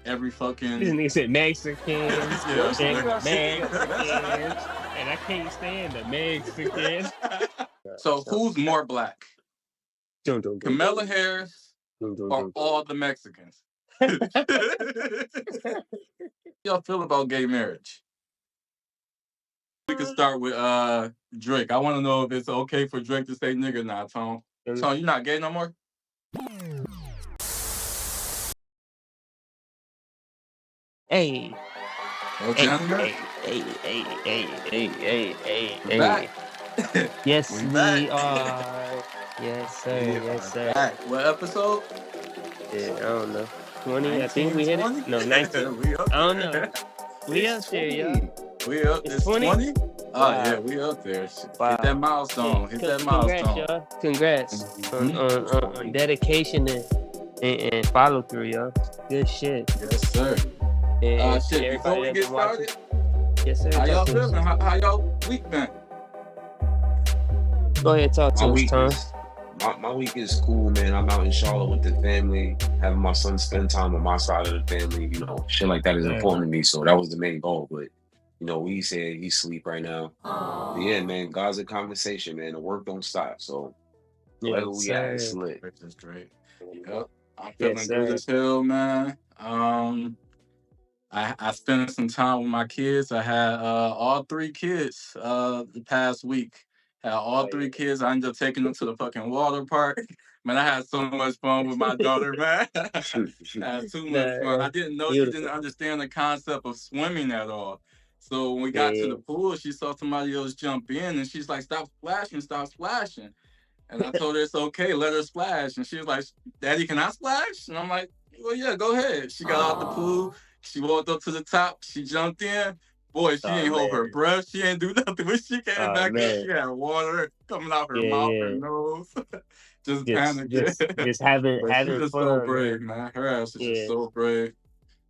every fucking. This nigga said Mexicans, Yeah, Mexicans, and I can't stand the Mexicans. So who's more black, Kamala Harris or all the Mexicans? Y'all feel about gay marriage? We can start with Drake. I want to know if it's okay for Drake to say nigga now, Tone. Tone, you not gay no more? Hey. Hey. Back. Yes, we are. Yes, sir. Yes, sir. Back. What episode? Yeah, I don't know. 20? I think we hit it. No, 19. I don't know. We up there, y'all. We up. It's 20? Oh, yeah, we up there. Wow. Hit that milestone. Congrats, y'all. Congrats on dedication and follow through, y'all. Good shit. Yes, sir. Shit, before we get started, yes, sir. How y'all feeling? How y'all week been? Go ahead, talk to us, Tom. My week is cool, man. I'm out in Charlotte with the family, having my son spend time on my side of the family. You know, shit like that is important to me. So that was the main goal. But, you know, he said he's asleep right now. But yeah, man, God's a conversation, man. The work don't stop. So wherever we at, it's lit. That's great. Yep. I'm feeling good as hell, man. I spent some time with my kids. I had all 3 kids the past week. Had all 3 kids. I ended up taking them to the fucking water park. Man, I had so much fun with my daughter, man. I had too much fun. I didn't know she didn't understand the concept of swimming at all. So when we got to the pool, she saw somebody else jump in, and she's like, stop splashing. And I told her it's okay, let her splash. And she was like, Daddy, can I splash? And I'm like, well, yeah, go ahead. She got out the pool. She walked up to the top. She jumped in. Boy, she ain't hold her breath. She ain't do nothing. When she came back up, she had water coming out her mouth, her nose. just panicking. Just having she's just fun, so brave, man. Her ass is just so brave.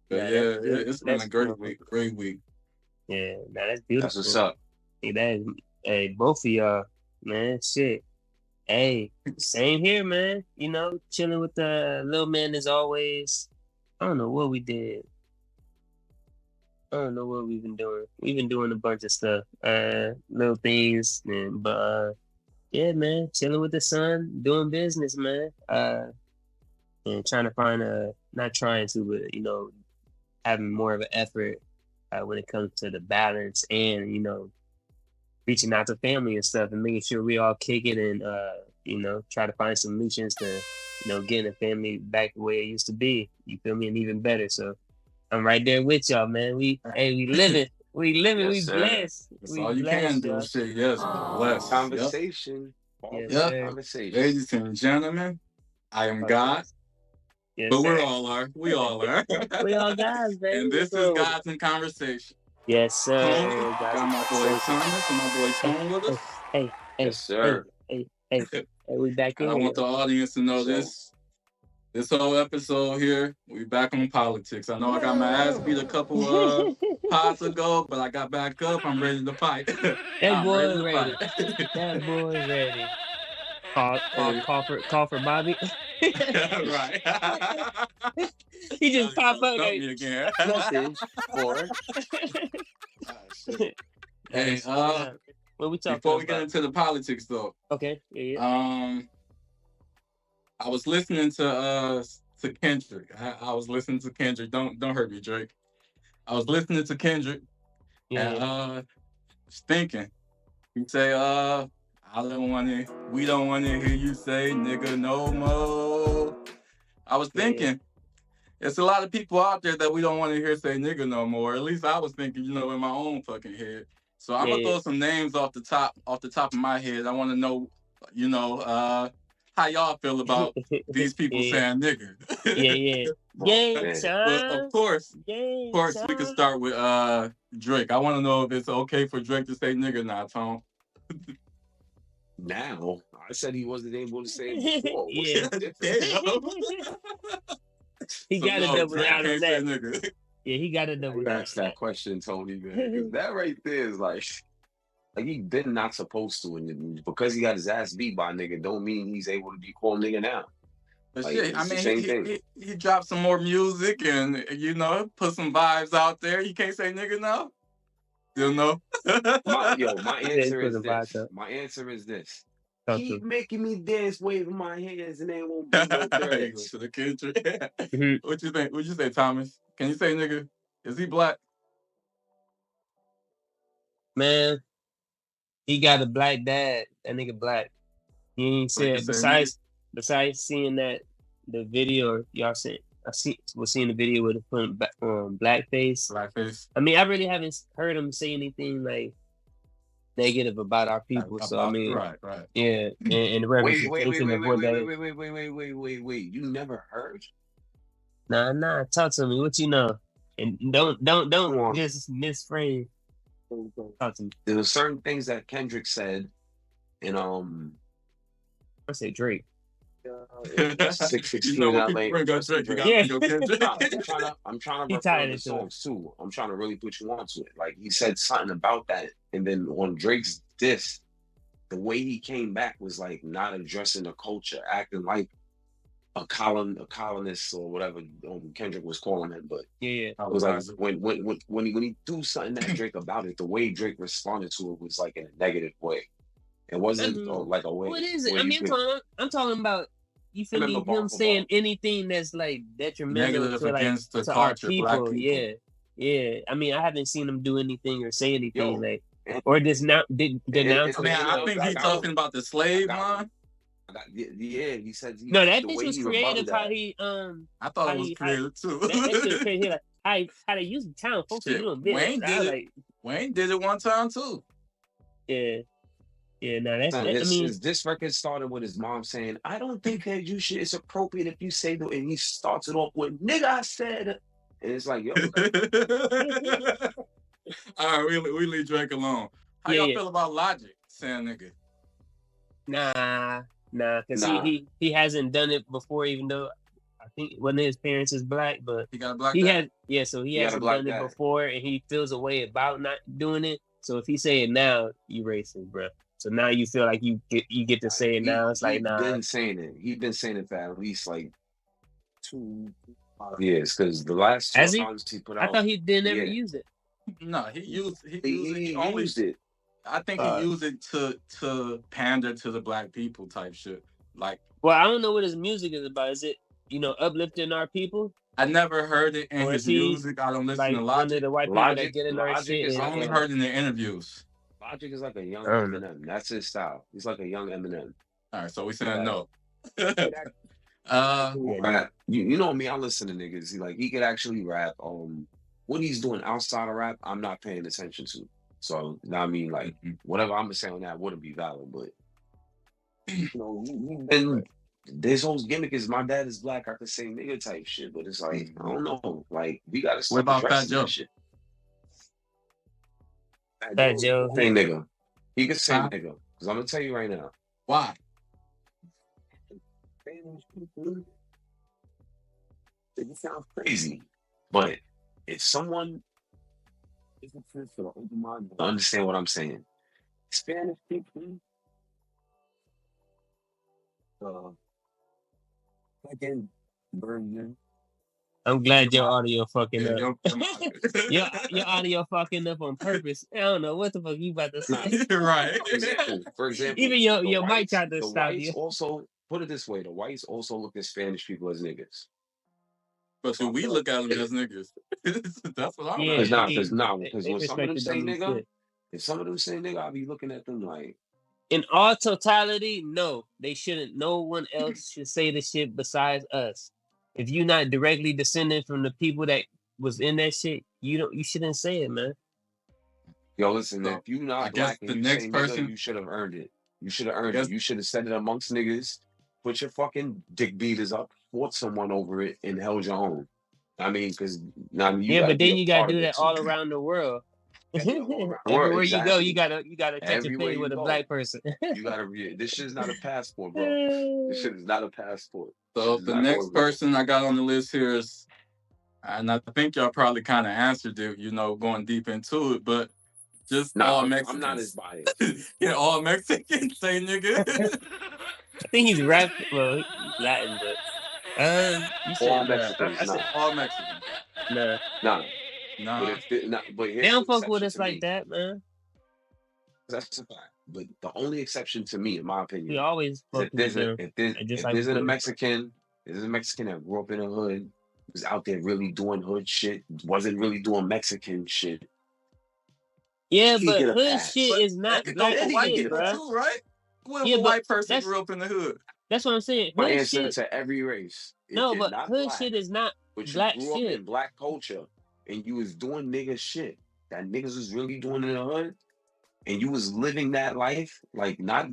But it's been a great week. Yeah, that's beautiful. That's what's up. Hey, both of y'all, man, shit. Hey, same here, man. You know, chilling with the little man as always. I don't know what we did. I don't know what we've been doing. We've been doing a bunch of stuff, little things, but yeah, man, chilling with the son, doing business, man. And trying to find not trying to, but you know, having more of an effort when it comes to the balance and you know, reaching out to family and stuff and making sure we all kick it and you know, try to find solutions to you know getting the family back the way it used to be. You feel me? And even better. So. I'm right there with y'all, man. We living. We living. Yes, we blessed. That's all you can do. Shit, yes, blessed. Conversation. Yep. Conversation. Ladies and gentlemen, I am God. Yes, but we all are. We all are. We all guys, baby. And this is Gods in Conversation. Yes, sir. Got my boy Thomas and my boy Tone with us. Hey. Yes, sir. Hey, we back in. I want the audience to know this. This whole episode here, we back on politics. I know I got my ass beat a couple pods ago, but I got back up. I'm ready to fight. That boy ready. That boy ready. Call for Bobby. Right. He just pop up like me again. Message for. Hey, what we talking before we about? get into the politics, though. Okay. Yeah. I was listening to Kendrick. I was listening to Kendrick. Don't hurt me, Drake. I was listening to Kendrick and thinking. He say, we don't wanna hear you say nigga no more. I was thinking, there's a lot of people out there that we don't want to hear say nigga no more. At least I was thinking, you know, in my own fucking head. So I'm gonna throw some names off the top of my head. I want to know, you know, how y'all feel about these people saying nigga. But of course, we can start with Drake. I want to know if it's okay for Drake to say nigga now, Tom. Now, I said he wasn't able to say it before. He got to double down on that. Nigga. Yeah, he got to double down. Ask that question, Tony, man. That right there is like he been not supposed to, and because he got his ass beat by a nigga, don't mean he's able to be called nigga now. But Like, shit, I it's the mean, same thing. he dropped some more music and put some vibes out there. You can't say nigga now. You know. My answer put is some vibes this. up. My answer is this. Talk to Keep him. making me dance, waving my hands, and there won't be no You go threats. to the country. Mhm. What you think? What you say, Thomas? Can you say nigga? Is he black? Man, he got a black dad. That nigga black. He ain't So you can said say nigga. besides seeing the video y'all sent. Was seeing the video with him putting blackface. Blackface. I mean, I really haven't heard him say anything like negative about our people. So I mean, right. yeah, and the representation of what that is. Wait. You never heard? Nah. Talk to me. What you know? And don't Come on. just misframe. Talk to me. There were certain things that Kendrick said, and I say Drake. 616 you know in when LA. people bring up Drake, you Yeah. gotta bring up Kendrick. I'm trying to He refer tied the into it. songs too. I'm trying to really put you onto it. Like, he said something about that, and then on Drake's diss, the way he came back was like not addressing the culture, acting like a colonist or whatever Kendrick was calling him. But Yeah. it was like when he do something that Drake about it, the way Drake responded to it was like in a negative way. It wasn't like a way. What is it? where I you mean, could- I'm talking about. You feel me? Remember Him bar for saying bar. anything that's like detrimental Negative to like against the to our culture, people. black people. Yeah. I mean, I haven't seen him do anything or say anything Yo, like or denounce. I mean, I think he's talking about the slave line. Yeah, he said. No, that the bitch way was he creative. rebutted How that. he I thought it was creative too. that shit was crazy. Like how they use the town folks Shit, doing business. Wayne did it. Like, Wayne did it one time too. yeah. No, that's. Son, I mean, this record started with his mom saying, "I don't think that you should. It's appropriate if you say that." And he starts it off with, "Nigga, I said," and it's like, yo. All right, we leave Drake alone. How y'all feel about Logic saying nigga? Nah, because he hasn't done it before, even though I think one of his parents is black, but he got a black dad. So he hasn't done it before, and he feels a way about not doing it. So if he say it now, you racist, bro. So now you feel like you get to say it now. It's like, nah. He's been saying it for at least like 2 years, because the last 2 times he put out. I thought he didn't ever use it. No, he used it. I think he used it to pander to the black people type shit. Like, well, I don't know what his music is about. Is it uplifting our people? I never heard it in his music. I don't listen to Logic. One of the white people that get in our shit. I only heard in the interviews. Logic is like a young Eminem. That's his style. He's like a young Eminem. All right, so we saying no. Rap. You know me. I listen to niggas. He could actually rap. What he's doing outside of rap, I'm not paying attention to. So I mean, like, whatever I'm gonna say on that wouldn't be valid. But and this whole gimmick is my dad is black. I could say nigga type shit, but it's like, I don't know. Like, we gotta start addressing that shit. Fat Joe. Say nigga. He could say nigga. Because I'm gonna tell you right now. Why? It sounds crazy, but if someone isn't open mind, understand what I'm saying. Spanish people, again, version. I'm glad your audio fucking up. Your audio fucking up on purpose. I don't know what the fuck you about to say. Right. For example, even your mic tried to stop you. Also, put it this way: the whites also look at Spanish people as niggas. But should we look at them as niggas? That's what I'm Because when some of them say nigga, if some of them say nigga, I'll be looking at them like. In all totality, no, they shouldn't. No one else should say the shit besides us. If you're not directly descended from the people that was in that shit, you shouldn't say it, man. Yo, listen, if you not black and the you next say person, nigga, you should have earned it. You should have earned it. You should have said it amongst niggas. Put your fucking dick beaters up, fought someone over it, and held your own. I mean, because but then you gotta do that all around the world. Everywhere you go, you gotta touch a thing with a black person. You gotta read. This shit is not a passport, bro. This shit is not a passport. So the next person I got on the list here is, and I think y'all probably kind of answered it, going deep into it, but just all Mexicans. I'm not as biased. All Mexicans say nigga. I think he's rap. Well, he's Latin, but You said All nah. Mexicans, I said nah. All Mexican. nah. Nah. Nah. But but They here's don't the fuck with exception us to like me. that, man. That's a fact. But the only exception to me, in my We opinion, always is fuck with them. Just if like there's we a fuck. Mexican, that grew up in the hood, was out there really doing hood shit, wasn't really doing Mexican shit. Yeah, he but get a hood pass. shit is not It black go for Then he white shit, get a people bruh. pass. too, right? What if Yeah, a but white person that's grew up in the hood? that's what I'm saying. My Hood answer shit. to every race. If No, you're but not hood black, shit is not but you black grew up shit. in black culture and you was doing nigga shit that niggas was really doing in the hood, and you was living that life, like not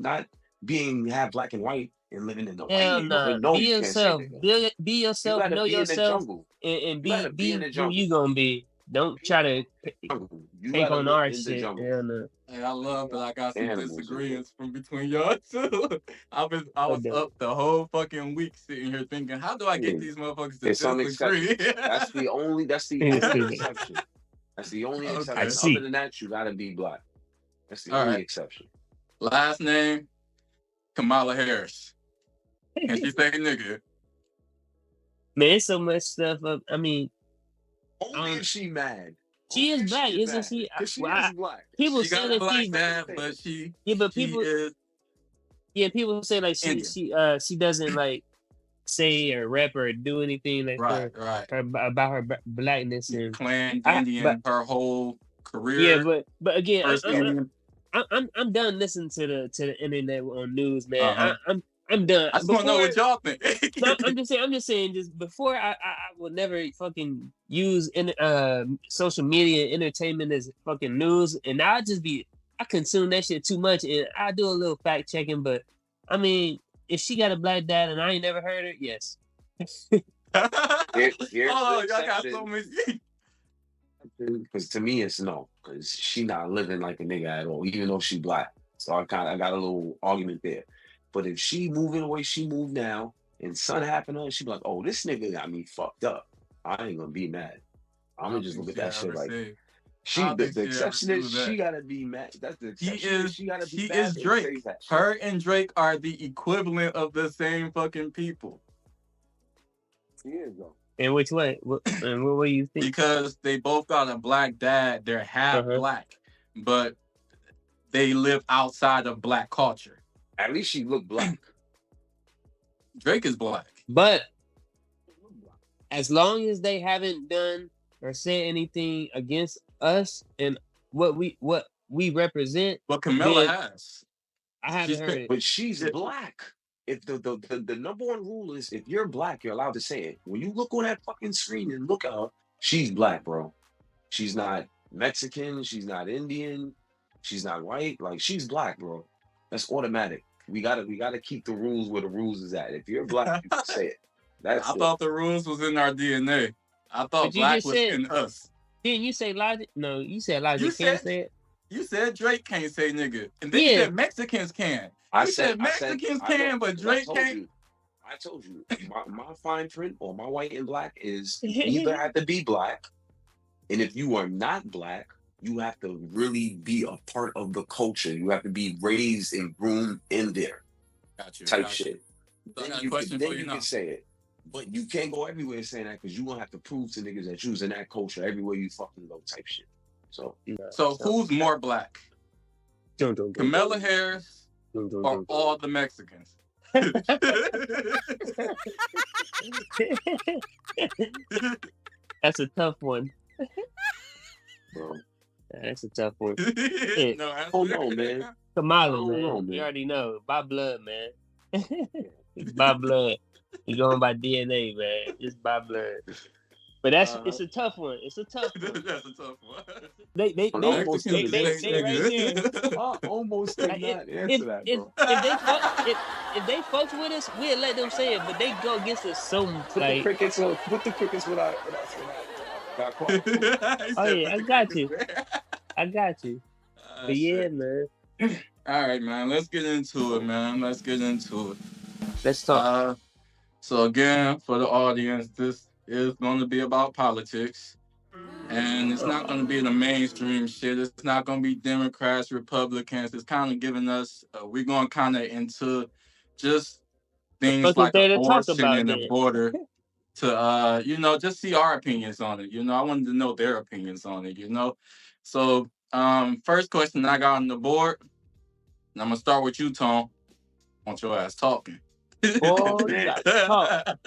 being half black and white and living in the white Hell neighborhood. nah. No, Be you can't say yourself. nigga. Be You yourself. gotta Know be in the yourself, jungle. and You gotta be in be the who you jungle. gonna be. Don't Be try to in the jungle. You take gotta on live our in the shit. jungle. Hell no. Hey, I love that I got some Animals and shit. disagreements from between y'all two. I was But up the whole fucking week sitting here thinking, how do I get Yeah. these motherfuckers to There's some disagree? exceptions. That's the only exception. That's the only Okay. exception. I Other see. than that, you gotta be black. That's the All only right. exception. Last name, Kamala Harris. Can she say nigga? Man, it's so much stuff up. I mean, Only if she mad. she Only is if black, she is isn't mad. she? Because she is black. People She say got a that black she. dad, but she But she people. is Yeah, people say like Indian. she doesn't like say or rap or do anything like Right, right. about her blackness and Claimed but Indian her whole yeah, career. but again, First Indian. I'm done listening to the internet on news, man. Uh-huh. I'm done. I just want to know what y'all think. No, I'm just saying. Just before I will never fucking use social media entertainment as fucking news, and I consume that shit too much, and I do a little fact checking. But I mean, if she got a black dad and I ain't never heard her, yes. Y'all got so many. Because to me, it's no. Because she not living like a nigga at all, even though she black. So I got a little argument there. But if she moving the way she move now, and something happen to her, she be like, "Oh, this nigga got me fucked up." I ain't gonna be mad. I'm gonna just look at that shit like the exception is she gotta be mad. That's the exception. She gotta be mad. She is Drake. Her and Drake are the equivalent of the same fucking people. Yeah, though. In which way? And what you think? Because they both got a black dad. They're half black, but they live outside of black culture. At least she look black. Drake is black. But as long as they haven't done or said anything against us and what we represent, but Camilla has. I haven't heard it. But she's black. If the number one rule is if you're black, you're allowed to say it. When you look on that fucking screen and look at her, she's black, bro. She's not Mexican. She's not Indian. She's not white. Like, she's black, bro. That's automatic. We gotta keep the rules where the rules is at. If you're black, you can say it. I thought the rules was in our DNA. I thought black was in us. Didn't you say Logic? No, you said Logic can't say it. You said Drake can't say nigga. And then you said Mexicans can. You said Mexicans can, but Drake can't. I told you, my fine print or my white and black is you either have to be black, and if you are not black, you have to really be a part of the culture. You have to be raised and groomed in there. Type shit. Then you can say it. But you can't go everywhere saying that because you're going to have to prove to niggas that you was in that culture everywhere you fucking go type shit. So who's more black? Kamala Harris or all the Mexicans? That's a tough one. Bro. That's a tough one. Oh no, man. Kamala, man. You already know. By blood, man. By blood. You going by DNA, man. It's by blood. But it's a tough one. It's a tough one. That's a tough one. They right here. I almost did not answer that, bro. If they fucked with us, we'll let them say it. But they go against us so put the crickets when I got caught. Oh yeah, I got you. I got you. But yeah, man. All right, man. Let's get into it, man. Let's get into it. Let's talk. So again, for the audience, this is going to be about politics. And it's not going to be the mainstream shit. It's not going to be Democrats, Republicans. It's kind of giving us, we're going kind of into just things fuck is like there to talk abortion about in then? order to just see our opinions on it. I wanted to know their opinions on it. So first question I got on the board, and I'm gonna start with you, Tom. Want your ass talking. Boy, you gotta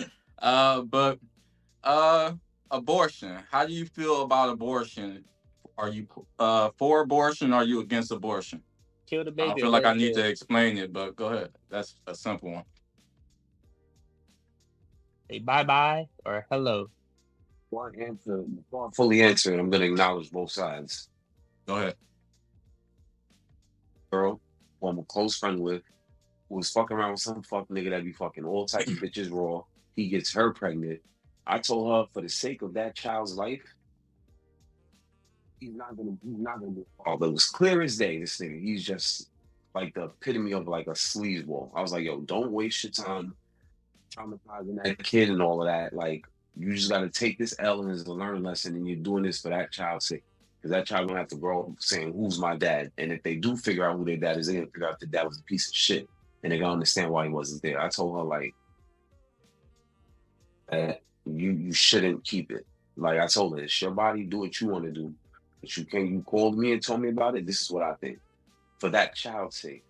talk. But abortion. How do you feel about abortion? Are you for abortion? Or are you against abortion? Kill the I don't baby feel or like let I it need to live. explain it, but go ahead. That's a simple one. Say bye-bye or hello. Before I fully answer it, I'm gonna acknowledge both sides. Go ahead. Girl, who I'm a close friend with, who was fucking around with some fuck nigga that be fucking all types of bitches raw. He gets her pregnant. I told her for the sake of that child's life, he's not gonna do. Oh, but it was clear as day, this nigga. He's just like the epitome of like a sleazeball. I was like, yo, don't waste your time traumatizing that kid and all of that. Like, you just gotta take this L as a learning lesson, and you're doing this for that child's sake. Because that child gonna have to grow up saying, who's my dad? And if they do figure out who their dad is, they're gonna figure out that dad was a piece of shit. And they're gonna understand why he wasn't there. I told her like that you shouldn't keep it. Like I told her, it's your body, do what you want to do. But you called me and told me about it. This is what I think. For that child's sake.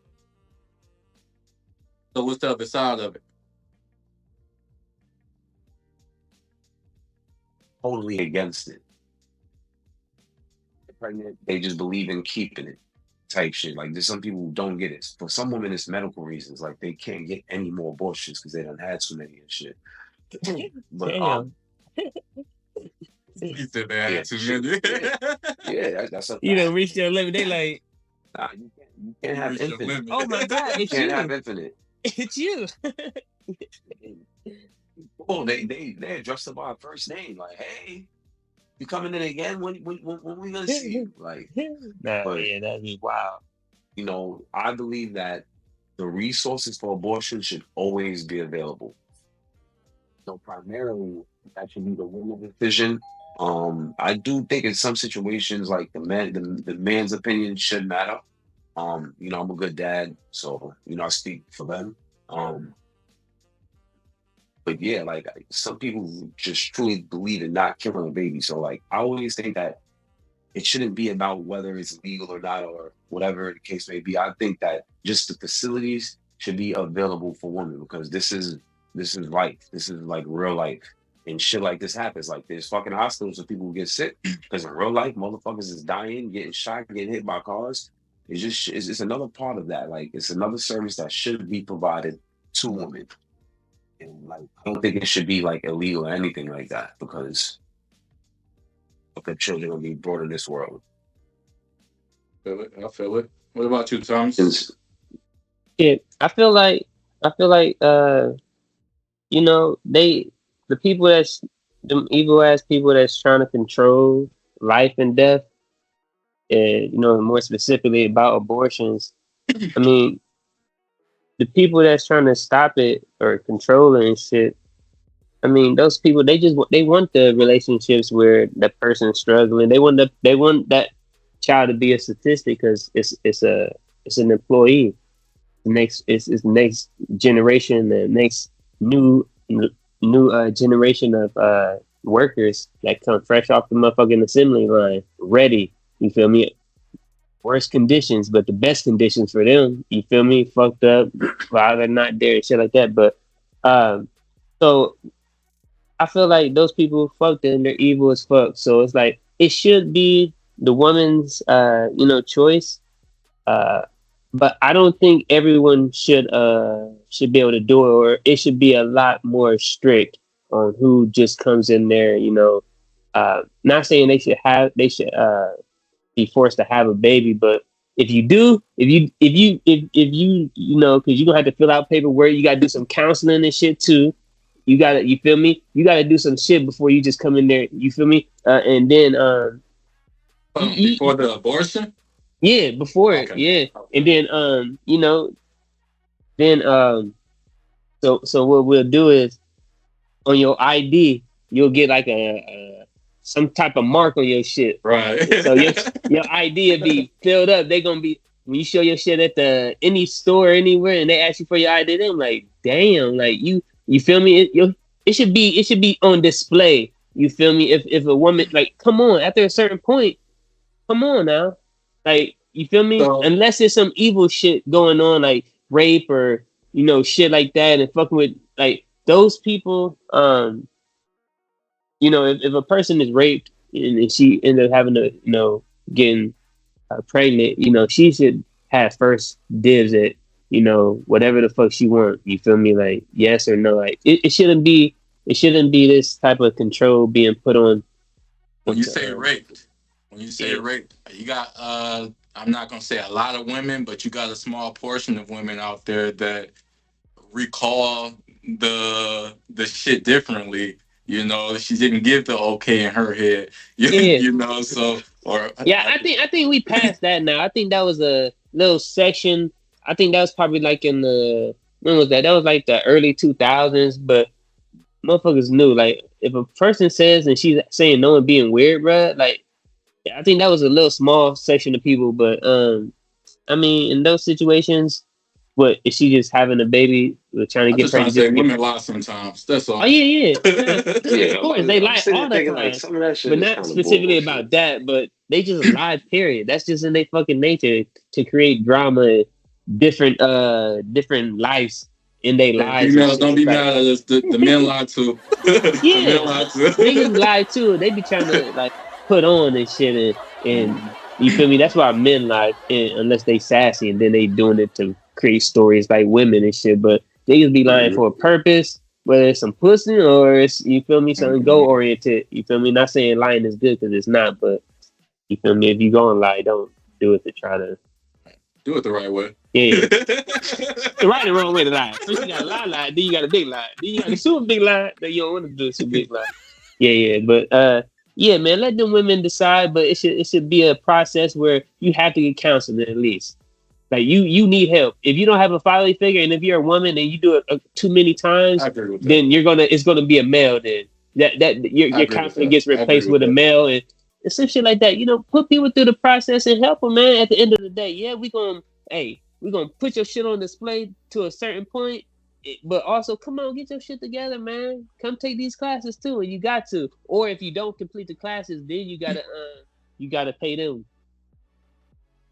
So what's the other side of it? Totally against it. They're pregnant, they just believe in keeping it. Type shit. Like there's some people who don't get it. For some women, it's medical reasons. Like they can't get any more abortions because they done had too many and shit. But Damn. You said they had too many. Yeah, that's a fact. You done reached your limit. They like, nah, you can't have infinite. oh my God, You it's can't you. have infinite. It's you. Oh, they addressed her by her first name. Like, hey, you coming in again? When we gonna see you? Like, Nah, but yeah, that'd be wild. I believe that the resources for abortion should always be available. So primarily, that should be the woman's decision. I do think in some situations, like the man's opinion should matter. I'm a good dad, so I speak for them. But yeah, like some people just truly believe in not killing a baby. So like I always think that it shouldn't be about whether it's legal or not or whatever the case may be. I think that just the facilities should be available for women because this is life. This is like real life. And shit like this happens. Like there's fucking hospitals where people get sick because in real life, motherfuckers is dying, getting shot, getting hit by cars. It's another part of that. Like it's another service that should be provided to women. And like I don't think it should be like illegal or anything like that because the children will be brought in this world. I feel it. What about you, Thomas? Yeah, I feel like the people that's them evil ass people that's trying to control life and death, and more specifically about abortions. I mean, the people that's trying to stop it or control it and shit. I mean, those people they want the relationships where that person's struggling. They want that child to be a statistic because it's an employee. It's the next generation, the next new generation of workers that come fresh off the motherfucking assembly line, ready. You feel me? Worst conditions, but the best conditions for them. You feel me? Fucked up while they're not there and shit like that. But so I feel like those people fucked and they're evil as fuck. So it's like it should be the woman's choice. But I don't think everyone should be able to do it, or it should be a lot more strict on who just comes in there. Not saying they should be forced to have a baby, but if you do, if you because you're gonna have to fill out paperwork, you gotta do some counseling and shit too. You feel me? You gotta do some shit before you just come in there. You feel me? And then before the abortion. Yeah, before it, yeah, and then so what we'll do is on your ID you'll get like a some type of mark on your shit, right? So your ID will be filled up. They gonna be when you show your shit at any store anywhere and they ask you for your ID, I'm like, damn, like you feel me? It should be on display. You feel me? If a woman, like, come on, after a certain point, come on now, like, you feel me? So Unless there's some evil shit going on, like rape or shit like that, and fucking with like those people. If a person is raped and she ended up having to, getting pregnant, she should have first dibs at, whatever the fuck she want. You feel me? Like, yes or no. Like, it shouldn't be this type of control being put on. when you say raped, you got I'm not gonna say a lot of women, but you got a small portion of women out there that recall the shit differently. She didn't give the okay in her head. So or yeah, I think we passed that now. I think that was a little section. I think that was probably like in the when was that? That was like the early 2000s. But motherfuckers knew, like, if a person says and she's saying no and being weird, bruh, like, I think that was a little small section of people. But I mean, in those situations, what is she just having a baby, trying to I'm get just trying to pregnant? say women lie sometimes. That's all. Oh yeah. Yeah, Of course they lie all the thinking time, like some of that shit but is not kind of specifically bullshit. about that. But they just lie. Period. That's just in their fucking nature to create drama, different lives in their Hey, lives and females, shit don't to be try to. mad at us. The men lie too. The men Yeah, lie too. niggas lie too. They be trying to like put on and shit, and you feel me? That's why men lie, unless they sassy, and then they doing it to create stories like women and shit. But niggas be lying for a purpose, whether it's some pussy or it's, you feel me, something goal oriented. You feel me? Not saying lying is good because it's not, but you feel me? If you go and lie, don't do it to try to. Do it the right way. Yeah, the right and wrong way to lie. First you got a lie, then you got a big lie, then you got a super big lie. Then you don't want to do a super big lie. Yeah, but yeah, man, let them women decide. But it should be a process where you have to get counseling at least. Like, you need help. If you don't have a fatherly figure, and if you're a woman and you do it too many times, I agree with that. then it's gonna be a male. Then your counselor gets replaced with a male, and some shit like that. Put people through the process and help them, man. At the end of the day, yeah, we're gonna put your shit on display to a certain point, but also, come on, get your shit together, man. Come take these classes too, and you got to. Or if you don't complete the classes, then you gotta pay them,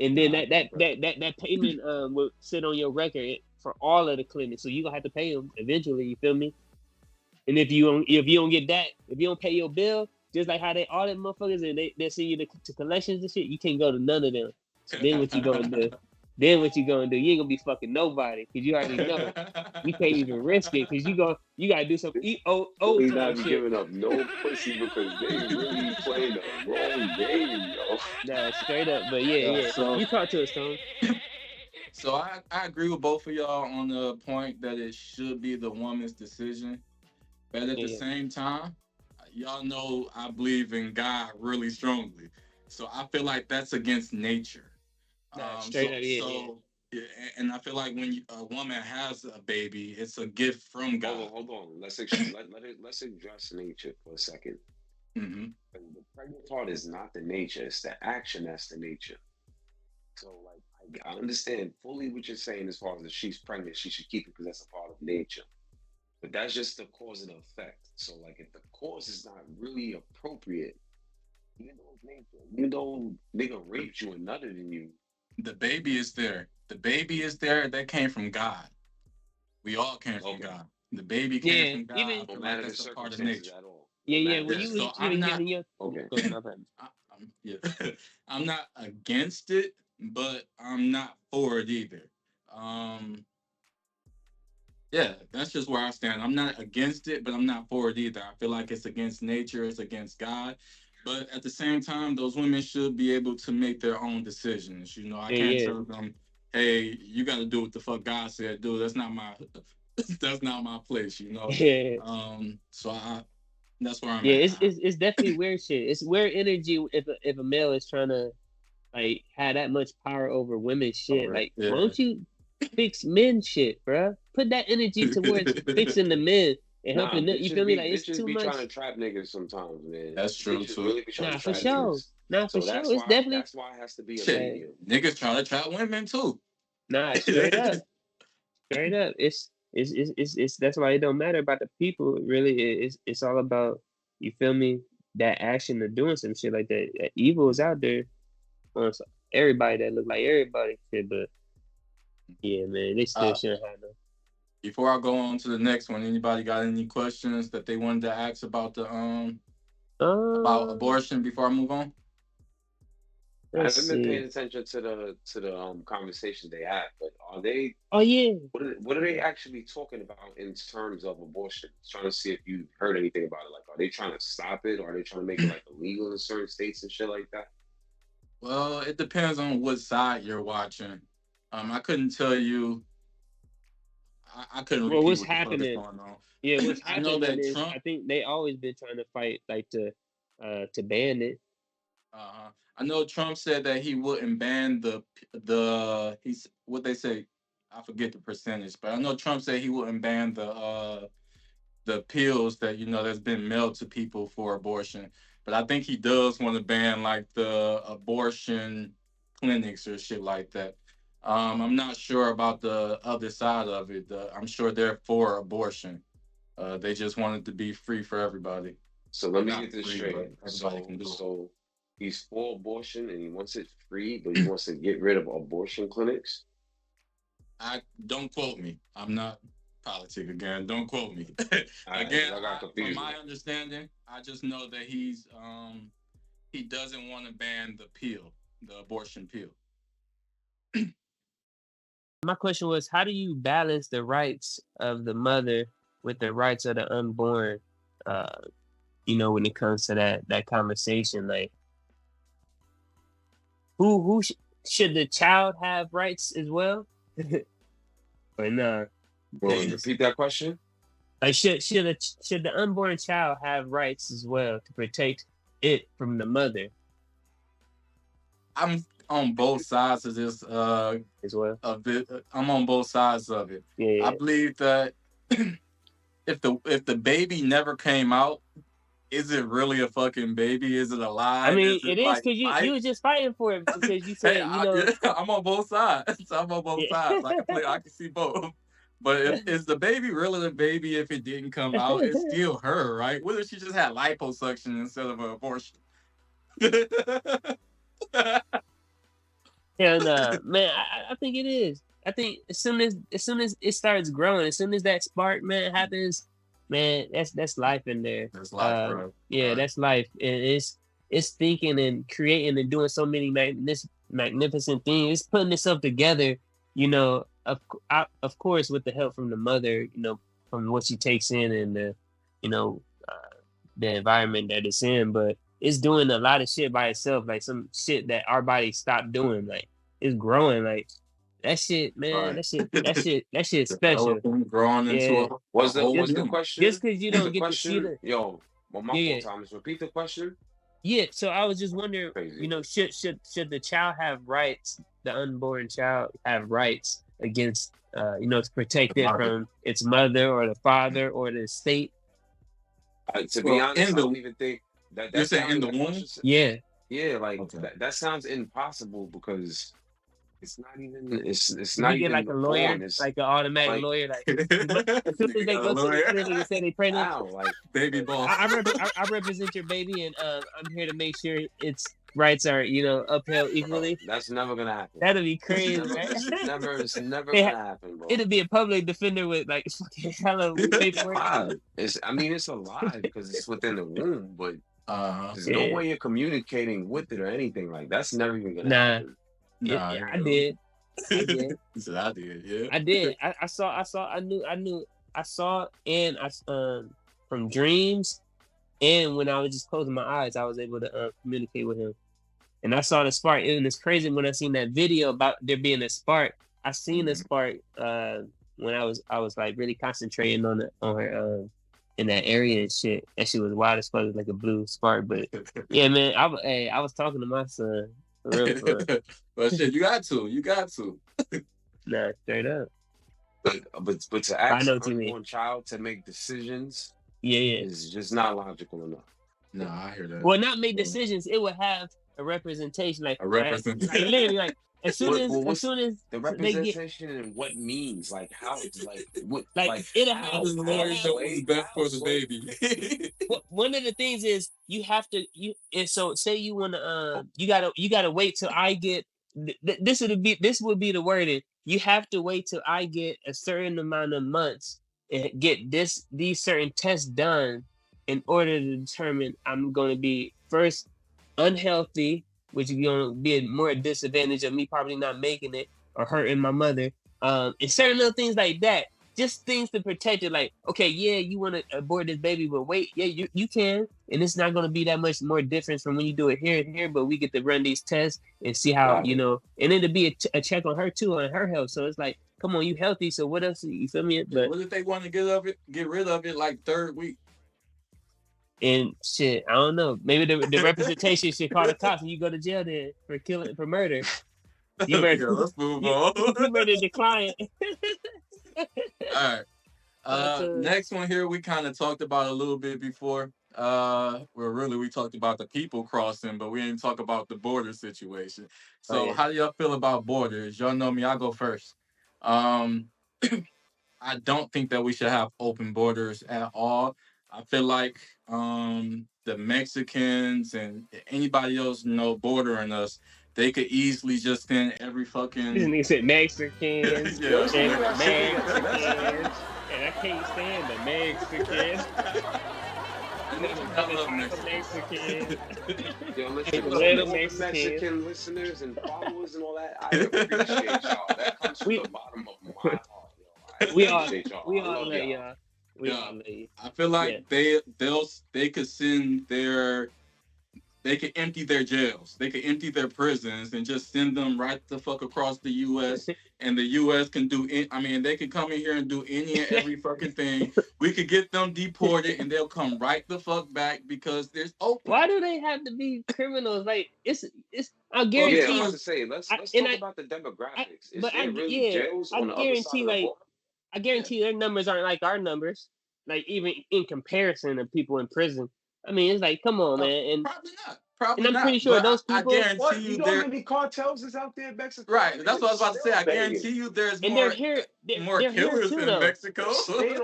and then that payment will sit on your record for all of the clinics. So you gonna have to pay them eventually. You feel me? And if you don't get that, if you don't pay your bill, just like how they audit motherfuckers and they send you to collections and shit, you can't go to none of them. So then what you gonna do? Then what you gonna do? You ain't gonna be fucking nobody because you already know you can't even risk it because you gotta do some He's not shit. giving up no pussy because they really playing the wrong game, yo. Nah, straight up. But yeah. So You talk to us, Tom. So I agree with both of y'all on the point that it should be the woman's decision. But at the Yeah. same time, y'all know I believe in God really strongly. So I feel like that's against nature. Nah, straight up, yeah. Yeah, and I feel like when a woman has a baby, it's a gift from God. Hold on. Let's address nature for a second. Mm-hmm. The pregnant part is not the nature; it's the action that's the nature. So, like, I understand fully what you're saying as far as if she's pregnant, she should keep it because that's a part of nature. But that's just the cause and the effect. So, like, if the cause is not really appropriate, even though it's nature, even though nigga raped you and nutted in you, the baby is there. The baby is there. That came from God. We all came from God. The baby came from God. Even no matter the circumstances at all. Yeah. When I'm not. Yeah. I'm not against it, but I'm not for it either. Yeah, that's just where I stand. I'm not against it, but I'm not for it either. I feel like it's against nature, it's against God. But at the same time, those women should be able to make their own decisions. I can't tell them, hey, you got to do what the fuck God said, dude. That's not my place. Yeah. So that's where I'm at. Yeah, it's definitely weird shit. It's weird energy if a male is trying to like have that much power over women's shit. Like, why don't you fix men shit, bruh? Put that energy towards fixing the men and helping them. You feel me? Like, it's too much. Trying to trap niggas sometimes, man. That's true too. For sure. No, So for sure. that's It's why definitely that's why it has to be a Shit, medium. niggas trying to trap women too. nah, straight up. Straight up. It's that's why it don't matter about the people. Really, it's all about, you feel me, that action of doing some shit like that. Evil is out there on everybody that look like everybody. Shit, but yeah, man, they still Uh, shouldn't have no. Before I go on to the next one, anybody got any questions that they wanted to ask about the about Um, abortion before I move on? I let's haven't been paying see. attention to the conversations they have, but are they Oh yeah. what are they actually talking about in terms of abortion? Trying to see if you heard anything about it. Like, are they trying to stop it, or are they trying to make it like illegal in certain states and shit like that? Well, it depends on what side you're watching. I couldn't tell you. I couldn't Well, repeat what's what the fuck is happening? going on. Yeah, what's I know happening that is Trump. I think they always been trying to fight like to ban it. I know Trump said that he wouldn't ban he's what they say. I forget the percentage, but I know Trump said he wouldn't ban the pills that that's been mailed to people for abortion. But I think he does want to ban like the abortion clinics or shit like that. I'm not sure about the other side of it. I'm sure they're for abortion. They just want it to be free for everybody. So let Well, me not get this free, straight. but everybody can do it. So he's for abortion and he wants it free, but he wants to get rid of abortion clinics. I don't quote me. I'm not politic again. Don't quote me. I got From confused. my understanding, I just know that he doesn't want to ban the abortion pill. My question was, how do you balance the rights of the mother with the rights of the unborn? When it comes to that conversation, like who should the child have rights as well? Or no? Well, repeat that question. Like should the unborn child have rights as well to protect it from the mother I'm on both sides of this. as well? I'm on both sides of it. Yeah. I believe that if the baby never came out, is it really a fucking baby? Is it alive? I mean, Is it it is like because you was just fighting for it because you hey, said I'm on both sides. I'm on both sides. I can see both. But is the baby really a baby if it didn't come out? It's still her, right? What if she just had liposuction instead of an abortion? And man, I think it is. I think as soon as it starts growing, as soon as that spark, man, happens, man, that's life in there. That's life, bro. Yeah, Right. that's life, and it's thinking and creating and doing so many magnificent things. It's putting itself together, of course, with the help from the mother, from what she takes in and the environment that it's in, but it's doing a lot of shit by itself, like some shit that our body stopped doing. Like it's growing, like that shit, man. Right. That shit special. Growing into Yeah. What's a whole the human. question? Just because you Repeat don't the get to see question. the Yo, well, my yeah, fault, Thomas. Repeat the question. yeah. So I was just wondering, Crazy. should the child have rights? The unborn child have rights against, to protect it from its mother or the father or the state. To be honest, I don't even think that. You're saying in the womb? Yeah. Yeah, like Okay. that sounds impossible because it's not even. It's You not get even like a lawyer, born. It's like an automatic like lawyer. Like as soon as they go to the clinic and say they pregnant, how, like baby boss. I represent your baby, and I'm here to make sure its rights are upheld equally. bro, that's never gonna happen. That'll be crazy. It's never gonna happen, bro. It'll be a public defender with like fucking hella paperwork. It's alive because it's within the womb, but there's Yeah. no way you're communicating with it or anything. Like that's never even gonna happen. I did. I did. Yeah. I did. I saw. I knew. I saw, and I from dreams, and when I was just closing my eyes, I was able to communicate with him. And I saw the spark. And it's crazy when I seen that video about there being a spark. I seen the spark when I was like really concentrating on her in that area and shit. That shit was wild as fuck. It was like a blue spark. But yeah, man, I was talking to my son. For real. But shit, you got to. Nah, straight up. But to ask an unborn child to make decisions, yeah, is just not logical enough. No, I hear that. Well, not make decisions. It would have a representation, like A representation. like literally, like as soon as the they get representation and what means, like how, like what, like it'll have, How does Lori know what's best for the baby? one of the things is you have to and so say you want to you gotta wait till I get this would be the wording. You have to wait till I get a certain amount of months and get these certain tests done in order to determine I'm going to be first unhealthy, which is going to be a more disadvantage of me probably not making it or hurting my mother, and certain other things like that. Just things to protect it. Like, okay, yeah, you want to abort this baby, but wait, yeah, you can, and it's not going to be that much more difference from when you do it here and here. But we get to run these tests and see how and it'll be a check on her too, on her health. So it's like, come on, you healthy. So what else? You feel me? But what if they want to get rid of it like third week? And shit, I don't know. Maybe the representation should call the cops and you go to jail then for murder. You murdered. Let's move on. You murdered the client. All right. Next one here, we kind of talked about a little bit before. We talked about the people crossing, but we didn't talk about the border situation. So, how do y'all feel about borders? Y'all know me. I'll go first. I don't think that we should have open borders at all. I feel like the Mexicans and anybody else bordering us, they could easily just send every fucking. This nigga said Mexicans. Yeah. Mexicans. And I can't stand the Mexicans. I love Mexicans. Yo, listen, Mexican listeners and followers and all that, I appreciate y'all. That comes from the bottom of my heart, yo. We all love y'all. I feel like they could send they could empty their jails, they could empty their prisons and just send them right the fuck across the U.S. and the U.S. can do it. I mean, they could come in here and do any and every fucking thing. We could get them deported and they'll come right the fuck back because there's open. Why do they have to be criminals? Like it's. I guarantee. Well, yeah, I was to say let's talk about the demographics. Is there really jails on the other side of the border? I guarantee their numbers aren't like our numbers. Like even in comparison to people in prison. I mean, it's like, come on, man. And probably not. Probably and I'm pretty sure those people. I guarantee you know how many cartels is out there in Mexico? Right. That's what I was about to say. I guarantee you there's more killers in Mexico.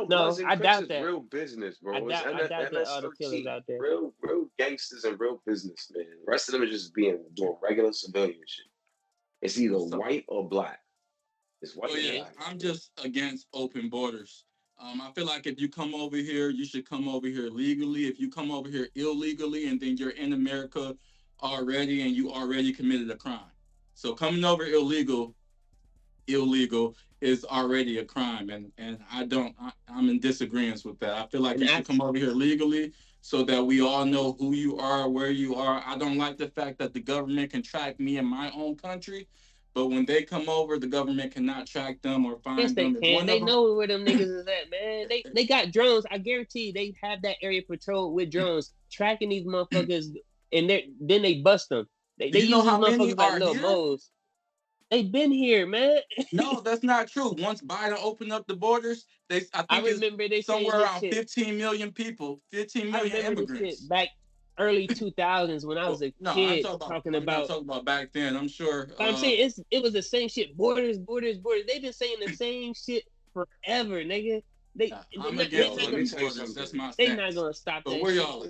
No, I doubt that. Real business, bro. I doubt that all the killers out there. Real gangsters and real business, man. The rest of them are just doing regular civilian shit. It's either white or black. It's white or black. I'm just against open borders. I feel like if you come over here, you should come over here legally. If you come over here illegally and then you're in America already and you already committed a crime. So coming over illegal is already a crime. And I'm in disagreement with that. I feel like you should come over here legally so that we all know who you are, where you are. I don't like the fact that the government can track me in my own country. But when they come over, the government cannot track them or find them. Yes, they can. They know where them niggas is at, man. They got drones. I guarantee they have that area patrolled with drones tracking these motherfuckers, and then they bust them. They use these motherfuckers like little moles. They've been here, man. No, that's not true. Once Biden opened up the borders, I remember they somewhere around 15 million people, 15 million immigrants. Back early 2000s when I was a kid talking about back then. I'm sure. I'm saying it was the same shit. Borders. They've been saying the same shit forever, nigga. I'm against borders. That's my stance. They're not gonna stop that. But where y'all?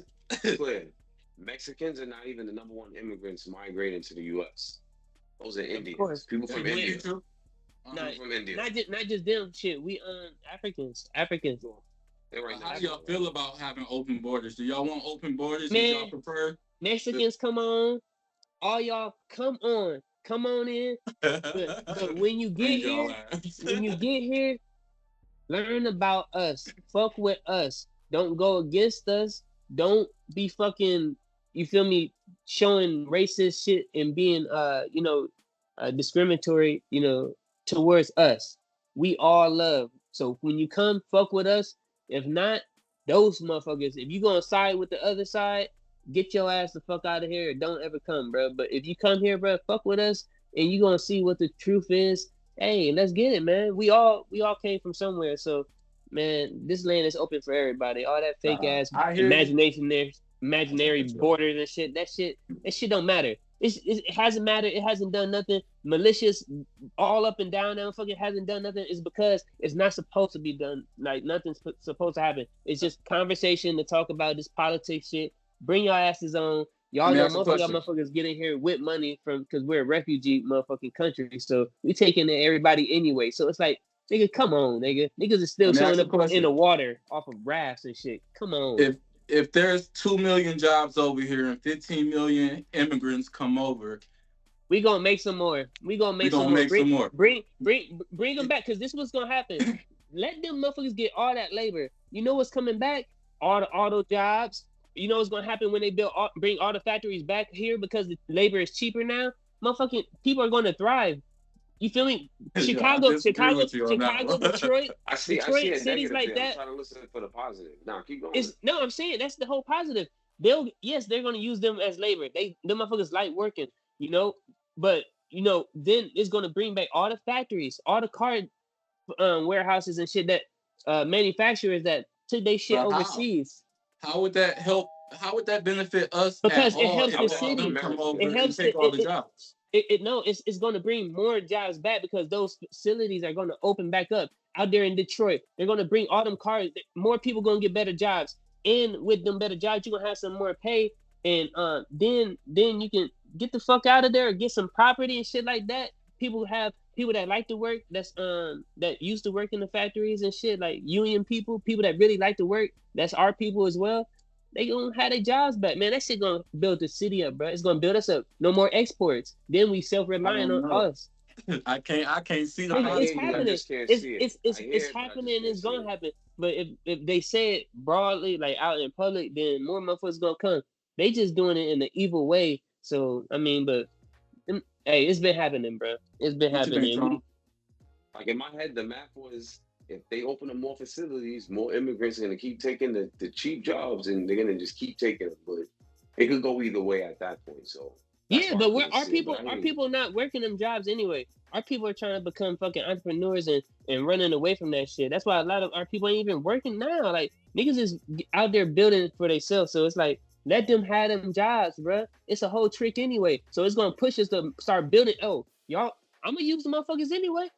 Mexicans are not even the number one immigrants migrating to the U.S. Those are Indians. People from India. From India. Not just them. Shit, we Africans. How do y'all feel about having open borders? Do y'all want open borders? Man, do y'all prefer Mexicans? Come on, all y'all, come on in. But when you get here, learn about us. Fuck with us. Don't go against us. Don't be fucking. You feel me? Showing racist shit and being discriminatory. Towards us. We all love. So when you come, fuck with us. If not, those motherfuckers, if you gonna side with the other side, get your ass the fuck out of here. Don't ever come, bro. But if you come here, bro, fuck with us, and you gonna see what the truth is. Hey, let's get it, man. We all came from somewhere. So, man, this land is open for everybody. All that fake ass imagination there, imaginary borders and shit. That shit don't matter. It hasn't mattered. It hasn't done nothing malicious, all up and down. That fucking hasn't done nothing. It's because it's not supposed to be done. Like nothing's supposed to happen. It's just conversation to talk about this politics shit. Bring your asses on. Y'all know most of y'all motherfuckers get in here with money from because we're a refugee motherfucking country. So we taking everybody anyway. So it's like, nigga, come on, nigga. Niggas is still showing up in the water off of rafts and shit. Come on. If there's 2 million jobs over here and 15 million immigrants come over, we gonna make some more. We gonna make some more. Bring them back, because this is what's gonna happen. Let them motherfuckers get all that labor. You know what's coming back? All the auto jobs. You know what's gonna happen when they bring all the factories back here because the labor is cheaper now? Motherfucking people are gonna thrive. You feel me? Chicago, Detroit, cities like that. I'm trying to listen for the positive. Nah, keep going. No, I'm saying that's the whole positive. They're gonna use them as labor. Them motherfuckers like working, you know. But you know, then it's gonna bring back all the factories, all the car warehouses and shit that manufacturers that took their shit overseas. How would that help? How would that benefit us? Because it helps the city. It helps take all the jobs. It's going to bring more jobs back because those facilities are going to open back up out there in Detroit. They're going to bring all them cars. More people going to get better jobs, and with them better jobs, you're gonna have some more pay, and then you can get the fuck out of there, get some property and shit like that. People that like to work, that used to work in the factories and shit, like union people that really like to work. That's our people as well. They gonna have their jobs back, man. That shit gonna build the city up, bro. It's gonna build us up. No more exports. Then we self-reliant on us. I can't see the. It's happening. It's happening. It's gonna happen. But if they say it broadly, like out in public, then more motherfuckers gonna come. They just doing it in an evil way. So I mean, but hey, it's been happening, bro. It's been happening. Like in my head, the math was, if they open up more facilities, more immigrants are going to keep taking the cheap jobs, and they're going to just keep taking them. But it could go either way at that point. So yeah, but our people not working them jobs anyway. Our people are trying to become fucking entrepreneurs and running away from that shit. That's why a lot of our people ain't even working now. Like niggas is out there building for themselves. So it's like, let them have them jobs, bro. It's a whole trick anyway. So it's gonna push us to start building. Oh, y'all, I'm gonna use the motherfuckers anyway.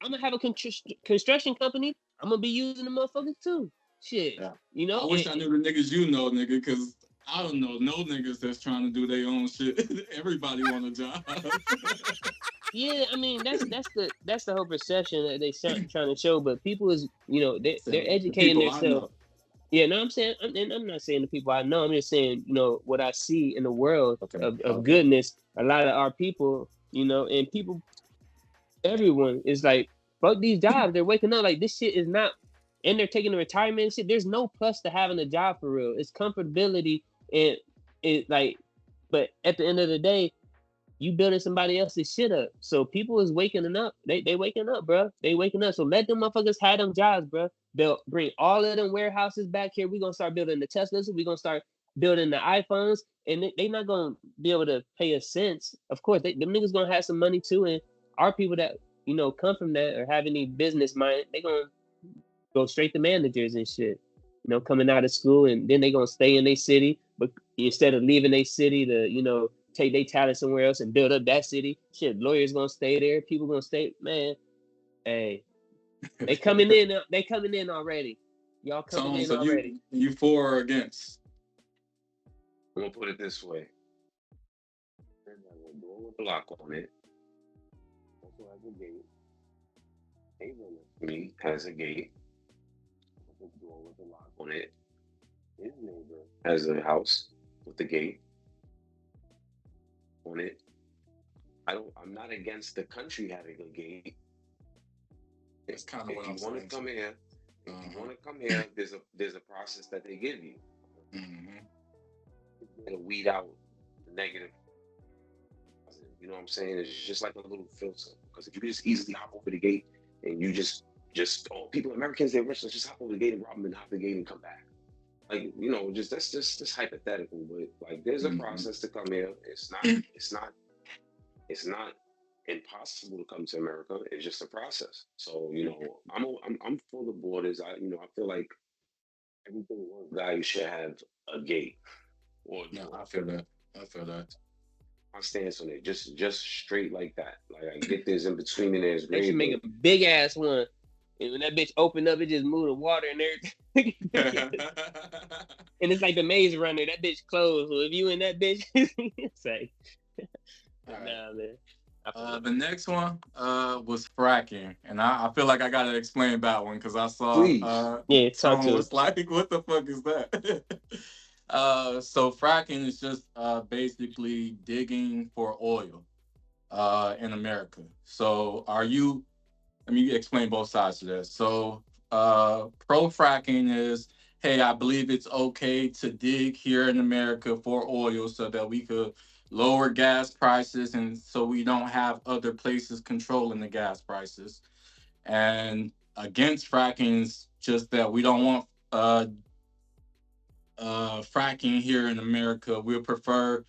I'm gonna have a construction company. I'm gonna be using the motherfuckers too. Shit, yeah. You know. I wish I knew the niggas nigga, because I don't know no niggas that's trying to do their own shit. Everybody want a job. Yeah, I mean that's the whole perception that they trying to show. But people is, you know, they're educating themselves. Yeah, no, I'm saying, and I'm not saying the people I know. I'm just saying, you know, what I see in the world of goodness. A lot of our people, you know, and people. Everyone is like, fuck these jobs. They're waking up like this shit is not, and they're taking the retirement shit. There's no plus to having a job for real. It's comfortability and it like, but at the end of the day, you building somebody else's shit up. So people is waking up. They waking up, bro. They waking up. So let them motherfuckers have them jobs, bro. They'll bring all of them warehouses back here. We're gonna start building the Teslas. We're gonna start building the iPhones, and they not gonna be able to pay us cents. Of course, them niggas gonna have some money too, and our people that, you know, come from that or have any business mind, they gonna go straight to managers and shit, you know, coming out of school, and then they gonna stay in their city, but instead of leaving their city to, you know, take their talent somewhere else and build up that city, shit, lawyers gonna stay there, people gonna stay, man. Hey, they coming in already. Y'all coming in already. You for or against? I'm gonna put it this way. There's a block on it. Has a gate. Me has a gate. The door with a lock on it. His neighbor has a house with a gate on it. I'm not against the country having a gate. It's kind of what I'm saying. If you want to come here, there's a process that they give you. To weed out the negative. You know what I'm saying? It's just like a little filter. Because if you just easily hop over the gate and you just Americans, they're rich, let's just hop over the gate and rob them and hop the gate and come back. Like, you know, that's just hypothetical, but like there's a process to come here. It's not impossible to come to America. It's just a process. So, you know, I'm for the borders. I feel like everything one guy should have a gate. I feel that. my stance on it. Just straight like that. Like I get this in between and there's They should grade, make but a big ass one. And when that bitch opened up, it just moved the water and everything. And it's like the maze runner. That bitch closed. So if you in that bitch, it's like, All nah, man. right. The next one was fracking, and I feel like I gotta explain that one because I saw please. Yeah, talk someone to was us. like, "What the fuck is that?" So fracking is just basically digging for oil in America. So are you? Let me explain both sides of this. So pro fracking is, hey, I believe it's okay to dig here in America for oil so that we could lower gas prices and so we don't have other places controlling the gas prices. And against fracking is just that we don't want fracking here in America. We'll prefer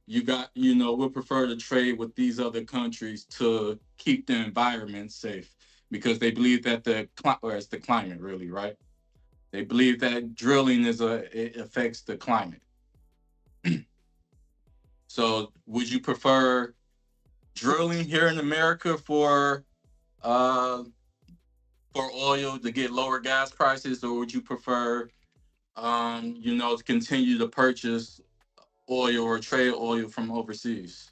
we'll prefer to trade with these other countries to keep the environment safe because they believe that or it's the climate really, right? They believe that drilling it affects the climate. So would you prefer drilling here in America uh for oil to get lower gas prices, or would you prefer to continue to purchase oil or trade oil from overseas?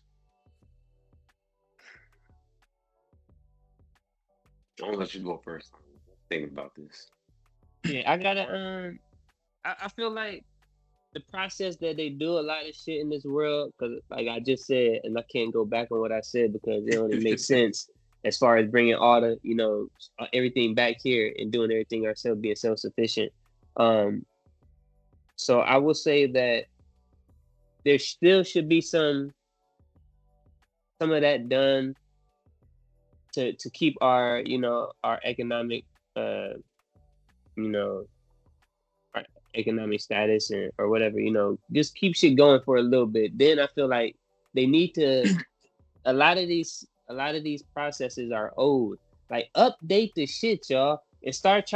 I'll let you go first. Think about this. Yeah, I gotta I feel like the process that they do a lot of shit in this world, because like I just said, and I can't go back on what I said because it only makes sense as far as bringing all the everything back here and doing everything ourselves, being self-sufficient. um so I will say that there still should be some of that done to keep our our economic uh you know our economic status and or whatever, just keep shit going for a little bit. Then I feel like they need to a lot of these processes are old. Like update the shit, y'all, and start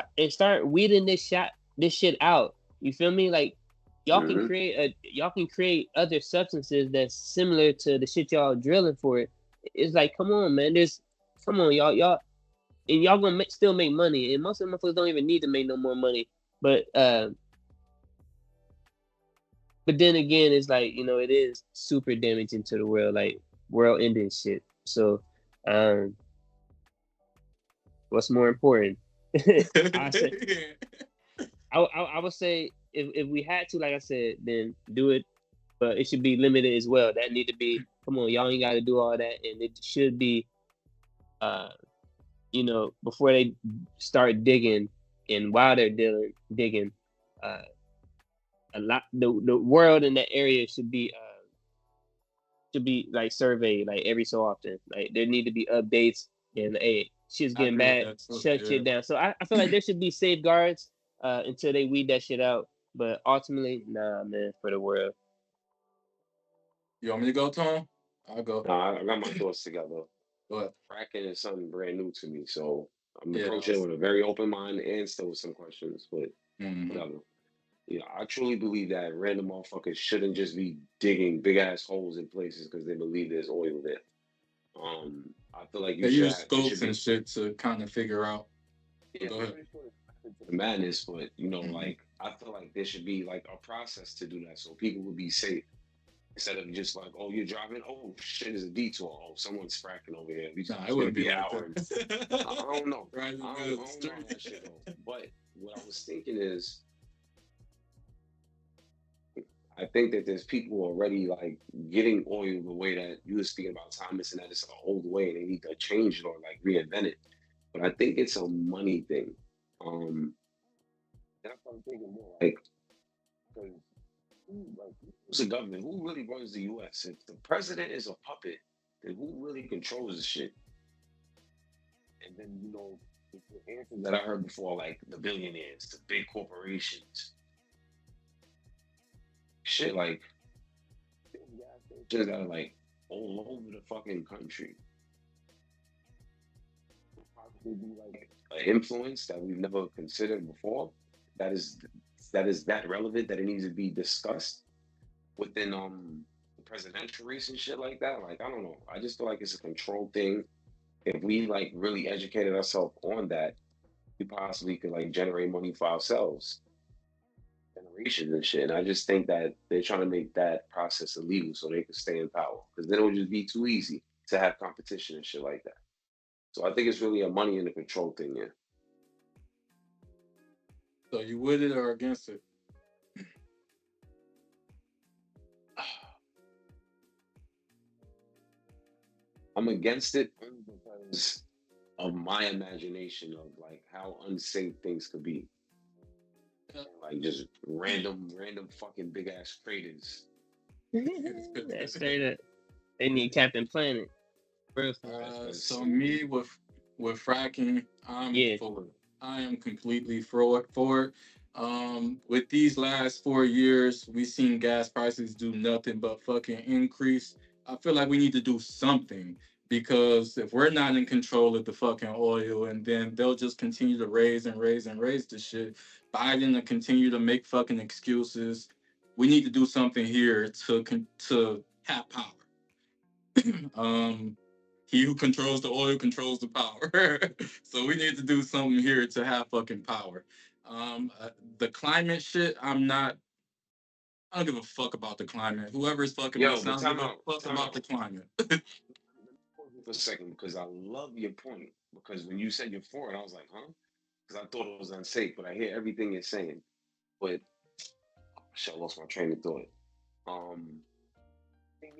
weeding this shit out. You feel me? Like Mm-hmm. y'all can create other substances that's similar to the shit y'all drilling for it. It's like, come on, man. Come on, y'all, and y'all gonna still make money. And most of the motherfuckers don't even need to make no more money. But then again, it's like, it is super damaging to the world, like world ending shit. So, um, what's more important? I say, I would say if we had to, like I said, then do it, but it should be limited as well. That need to be, come on, y'all ain't got to do all that, and it should be, uh, before they start digging, and while they're digging, uh, the world in that area should be like surveyed like every so often. Like there need to be updates and hey, shit's I getting agree with bad, that too. shut Yeah. shit down. So I feel like there should be safeguards until they weed that shit out. But ultimately, nah, man, for the world. You want me to go, Tom? I'll go. Nah, I got my thoughts together. But Fracking is something brand new to me, so I'm yeah, approaching it with a very open mind and still with some questions, but mhm. whatever. Yeah, I truly believe that random motherfuckers shouldn't just be digging big ass holes in places because they believe there's oil there. I feel like They you should use have there should scopes and be shit to kind of figure out. yeah, Go I'm ahead. pretty sure it's into the madness, but Hmm. like I feel like there should be like a process to do that so people would be safe. Instead of just like, oh, you're driving, oh shit is a detour. Oh, someone's fracking over here. Nah, It's it gonna wouldn't be be an like hour. I that. don't know. Right in the middle of I the don't know how that street. shit goes. But what I was thinking is I think that there's people already like getting oil the way that you were speaking about, Thomas, and that it's an old way and they need to change it or like reinvent it. But I think it's a money thing. Um, that's what I'm thinking more like, because who's the government? Who really runs the U.S.? If the president is a puppet, then who really controls the shit? And then the answers that I heard before, like the billionaires, the big corporations, shit, like gas stations that are like all over the fucking country. Possibly be like an influence that we've never considered before. That is that relevant that it needs to be discussed within presidential race and shit like that. Like, I don't know. I just feel like it's a control thing. If we like really educated ourselves on that, we possibly could like generate money for ourselves, generations and shit. And I just think that they're trying to make that process illegal so they can stay in power. Because then it would just be too easy to have competition and shit like that. So I think it's really a money and a control thing, yeah. So you with it or against it? I'm against it only because of my imagination of like how unsafe things could be. Like just random fucking big ass craters. That's straight up. They need Captain Planet. So me with fracking, I'm for it. I am completely for it. With these last 4 years, we've seen gas prices do nothing but fucking increase. I feel like we need to do something because if we're not in control of the fucking oil, and then they'll just continue to raise and raise and raise the shit, Biden to continue to make fucking excuses. We need to do something here to have power. He who controls the oil controls the power. So we need to do something here to have fucking power. The climate shit, I don't give a fuck about the climate. Whoever's fucking listening, I don't give a fuck about the climate. For a second, because I love your point. Because when you said you're for it, I was like, huh? Because I thought it was unsafe, but I hear everything you're saying. But I lost my train of thought. Thing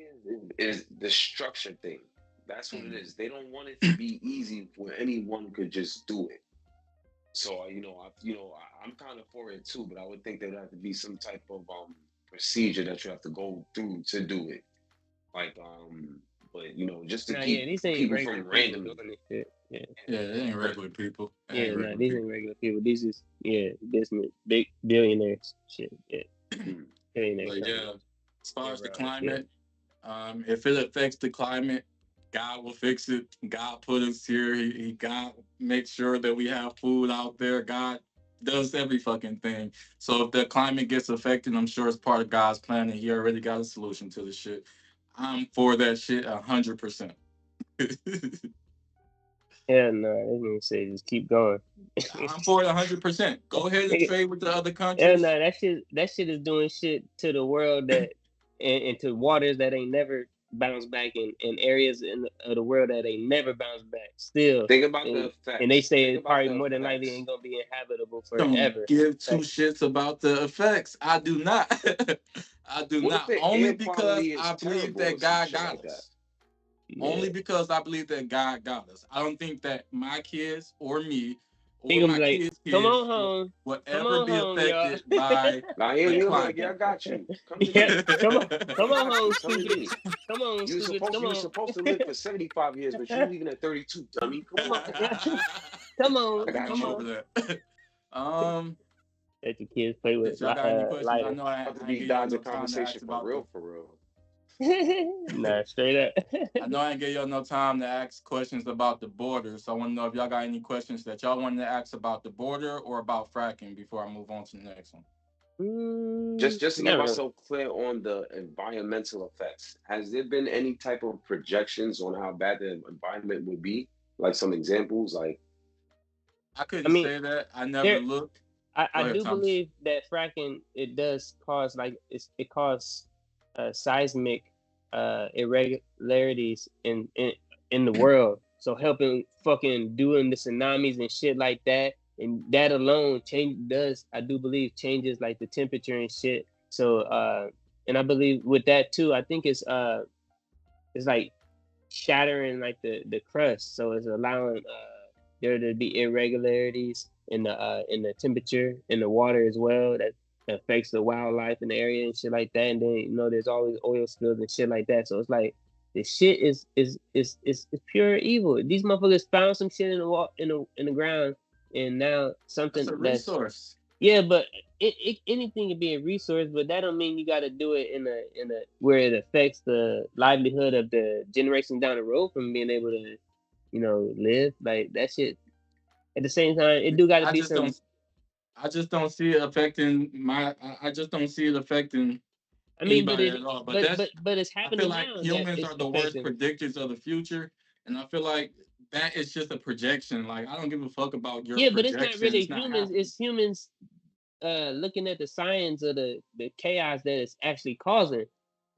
is the structure thing. That's what it is. They don't want it to be easy where anyone could just do it. So I'm kind of for it too, but I would think there'd have to be some type of procedure that you have to go through to do it. Like but just to keep people from random doing this shit. Yeah, they ain't regular people. These ain't regular people. These is business, big billionaires shit. Yeah. But yeah, as far as the climate, if it affects the climate, God will fix it. God put us here. He God makes sure that we have food out there. God does every fucking thing. So if the climate gets affected, I'm sure it's part of God's plan, and He already got a solution to the shit. I'm for that shit 100%. Yeah, no, I was gonna say just keep going. I'm for it 100%. Go ahead and trade with the other countries. Yeah, no, that shit is doing shit to the world that and to waters that ain't never bounce back in areas of the world that ain't never bounce back. Still, think about the effects. And they say it probably more than likely ain't gonna be inhabitable forever. Don't give two shits about the effects. I do not. I do not. Only because I believe that God got us. Only because I believe that God got us. I don't think that my kids or me or my kids' come on home. will ever be affected by the climate. Yeah, I got you. Come on home, stupid. Come on, stupid. You were supposed to live for 75 years, but you're leaving at 32, dummy. Come on, I got you. Come on. Let your kids play with y'all got any questions? I know I ain't get y'all no time to ask about for real. Nah, straight up. I know I ain't give y'all no time to ask questions about the border, so I want to know if y'all got any questions that y'all wanted to ask about the border or about fracking before I move on to the next one. Just to get myself clear on the environmental effects, has there been any type of projections on how bad the environment would be? Like some examples, like I couldn't say that. I never looked. I do believe that fracking it does cause it causes seismic irregularities in the world. So helping fucking doing the tsunamis and shit like that, and that alone I do believe changes like the temperature and shit. So and I believe with that too, I think it's like shattering like the crust. So it's allowing there to be irregularities in the temperature in the water as well that affects the wildlife in the area and shit like that. And then there's always oil spills and shit like that. So it's like the shit is pure evil. These motherfuckers found some shit in the ground, and now something that's a resource. Yeah, but anything can be a resource, but that don't mean you got to do it in a where it affects the livelihood of the generation down the road from being able to live like that shit. At the same time, it do got to be some. I just don't see it affecting I just don't see it affecting I mean, anybody at all. But that's but it's I feel happening like now that humans it's are the worst affecting. predictors of the future, and I feel like that is just a projection. Like I don't give a fuck about your Yeah, but it's not projection. really It's not humans. happening. It's humans looking at the signs of the chaos that it's actually causing,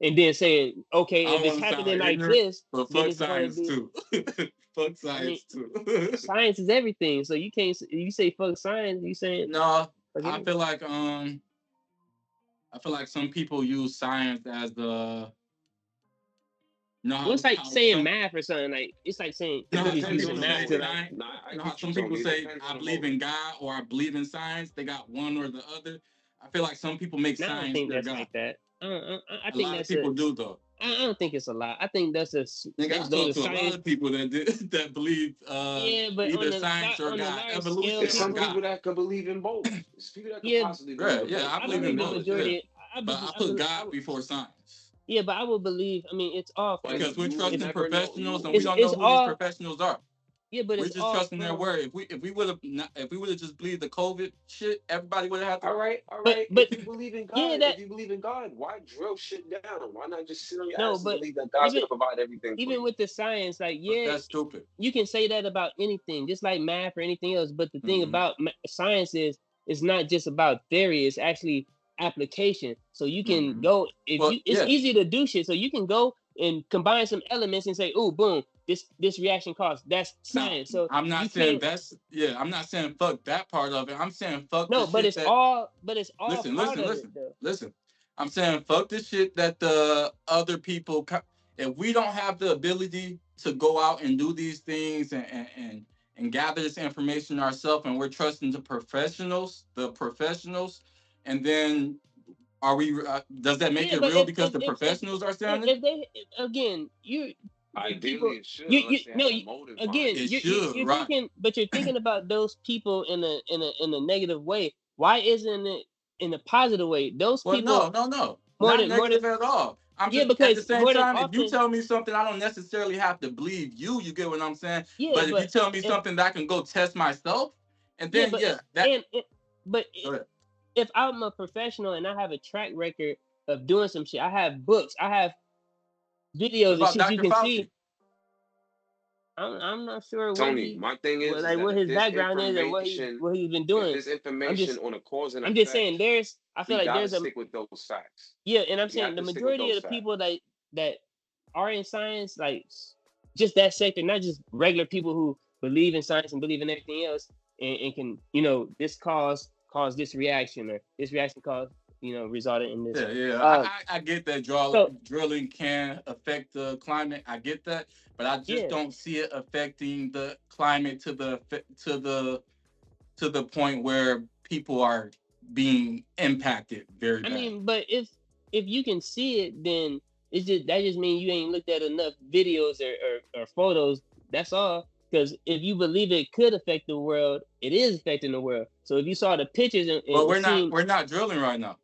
and then saying, okay, I if don't it's want to sound happening like ignorant, this, but then fuck it's gonna science be. too. Fuck I mean, science too. science is everything. So you can't. You say fuck science. You saying No, fuck I it. feel like some people use science as the you know Well, it's like how saying some math or something. Like it's like saying It nobody's depends people on using the math say to motive. like. science. Nah, I You know how get you, some people Tony. It say depends on I the believe motive. in God or I believe in science. They got one or the other. I feel like some people make No, I don't science think their that's God. like that. I A think lot of that's a. people do though. I don't think it's a lot. I think that's a. Nigga, I Those talked are to a lot science. of people that that believe Yeah, but either science or on the God, large scale, evolution It's or some people. people God. that can believe in both. It's people that could Yeah, possibly believe Yeah, in yeah, both. I I You have believe to in believe the both. acknowledge that. Yeah, majority. but I put God before science Yeah, but I will believe. I mean, it's all But from. because we're you It's trusting never know. professionals and we don't it's know who these all. professionals are. Yeah, but We're it's just all trusting their from. word. If we would have if we would have just believed the COVID shit, everybody would have had to. All right, all But right. but yeah, that If you believe in God, why drill shit down? Why not just sit on your no, ass and but believe that God's even gonna provide everything for even you? with the science, like But yeah, that's stupid. you can say that about anything, just like math or anything else. But the thing Mm-hmm. about science is, it's not just about theory; it's actually application. So you can Mm-hmm. go if Well, you. It's yeah. easy to do shit. So you can go and combine some elements and say, "Oh, boom! This reaction cause that's No, science." So I'm you not saying can't. that's yeah. I'm not saying fuck that part of it. I'm saying fuck the No, but shit it's that all. But it's all listen, part listen, of it, listen, though. listen. I'm saying fuck the shit that the other people. If we don't have the ability to go out and do these things and gather this information ourselves, and we're trusting the professionals, and then are we? Does that make Yeah, it but real because the professionals are saying it? if they again you the people Ideally, it should, you unless they no have a motive behind again it. It should, you're right? thinking, but you're thinking about those people in a negative way. Why isn't it in a positive way? Those Well, no, people no, no, more not than more than negative at all. I'm yeah, just at the because same more than time. If you often tell me something, I don't necessarily have to believe you. You get what I'm saying? yeah, But if you but tell me if something that I can go test myself, and yeah, then but yeah, that and but go ahead. if I'm a professional and I have a track record of doing some shit, I have books, I have What videos and about shit you Dr. can see. Fauci? I'm not sure what Tony, he my thing what is like that what his background is and what he's been if doing. there's I'm information just on a cause and I'm just effect, saying there's I feel we like gotta there's a stick with those facts. yeah, and I'm We have saying the to stick with majority of those the facts. people that are in science, like just that sector, not just regular people who believe in science and believe in everything else and can, this cause this reaction or this reaction cause, resulted in this. Yeah, yeah. Um I get that so drilling can affect the climate. I get that, but I just yeah. don't see it affecting the climate to the point where people are being impacted very I bad. mean, but if you can see it, then it's just that just means you ain't looked at enough videos or photos. That's all. Because if you believe it could affect the world, it is affecting the world. So if you saw the pictures Well, and seen, we're not drilling right now.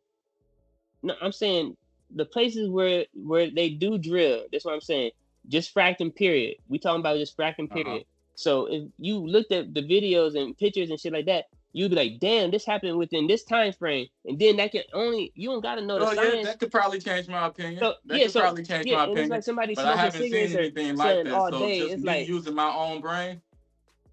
no, I'm saying the places where they do drill. That's what I'm saying. Just fracking period. We talking about just fracking Uh-huh. period. So if you looked at the videos and pictures and shit like that, you'd be like, damn, this happened within this time frame. And then that can only you don't gotta know the Oh yeah, science. that could probably change my opinion. So That yeah, could probably change my and it's opinion. like somebody But I smoking haven't seen cigarettes or anything like something that. all So day. just It's me like using my own brain,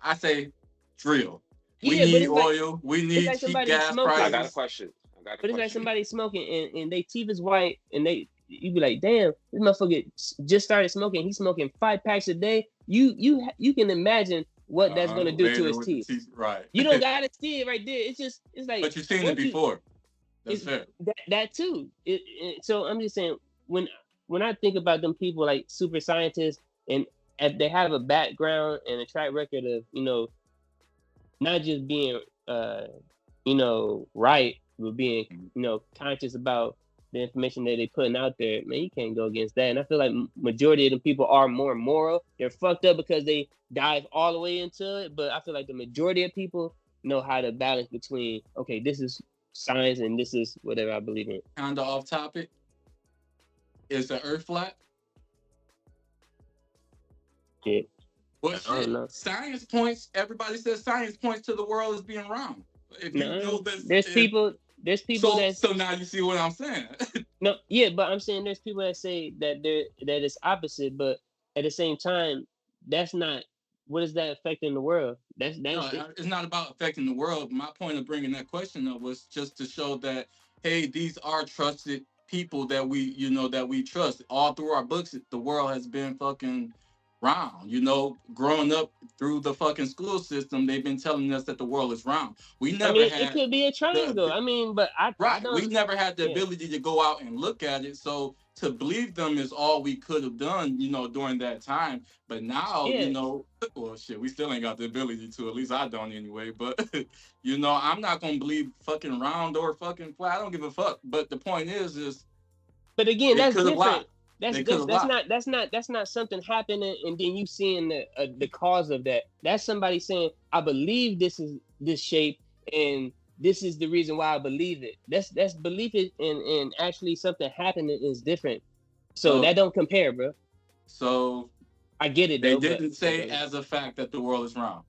I say drill. We yeah, but need oil. We it's need like cheap somebody gas I smoking, got a prices. question. I got a but it's like question. somebody smoking and they teeth is white and you be like, damn, this motherfucker just started smoking. He's smoking 5 packs a day. You can imagine what that's gonna do to Later his with the teeth. teeth, right? You don't gotta see it right there. It's like But you've seen it once you before. That's it's fair. that too. So I'm just saying when I think about them people like super scientists and if they have a background and a track record of not just being right, but being conscious about the information that they putting out there, man, you can't go against that. And I feel like majority of the people are more moral. They're fucked up because they dive all the way into it, but I feel like the majority of people know how to balance between okay, this is science and this is whatever I believe in. Kind of off topic. Is the Earth flat? Yeah. Well, I don't shit. know. Science points. Everybody says science points to the world as being round. If you No, know this, there's people. there's people So now you see what I'm saying. no, yeah, but I'm saying there's people that say that it's opposite, but at the same time, that's not what is that affecting the world? That's No, it's not about affecting the world. My point of bringing that question up was just to show that, hey, these are trusted people that that we trust. All through our books, the world has been fucking round. Growing up through the fucking school system, they've been telling us that the world is round. We I never mean, it had could be a triangle. the I mean, but I right. We don't. never had the Yeah, ability to go out and look at it. So to believe them is all we could have done, during that time. But now, yeah. well, shit, we still ain't got the ability to. At least I don't anyway. But I'm not gonna believe fucking round or fucking flat. I don't give a fuck. But the point is But again, they that's could have lied. different. That's They could different. have lied. That's not something happening and then you seeing the cause of that. That's somebody saying, "I believe this is this shape and this is the reason why I believe it." That's belief it and actually something happening is different. So So that don't compare, bro. so I get it they though, but didn't say as a fact that the world is round.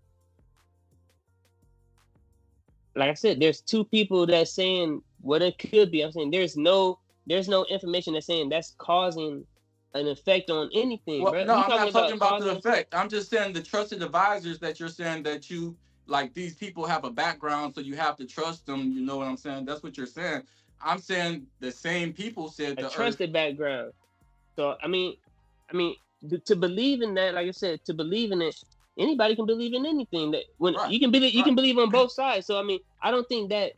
like I said, there's two people that's saying what it could be. I'm saying there's no information that's saying that's causing an effect on anything, Well, bro. no, We I'm talking not talking about about cause the and effect. effect. I'm just saying the trusted advisors that you're saying that you like these people have a background, so you have to trust them. You know what I'm saying? That's what you're saying. I'm saying the same people said A the earth. trusted background. So I mean, to believe in that, like I said, to believe in it, anybody can believe in anything. That when Right, you right. can believe on both sides. So I mean, I don't think that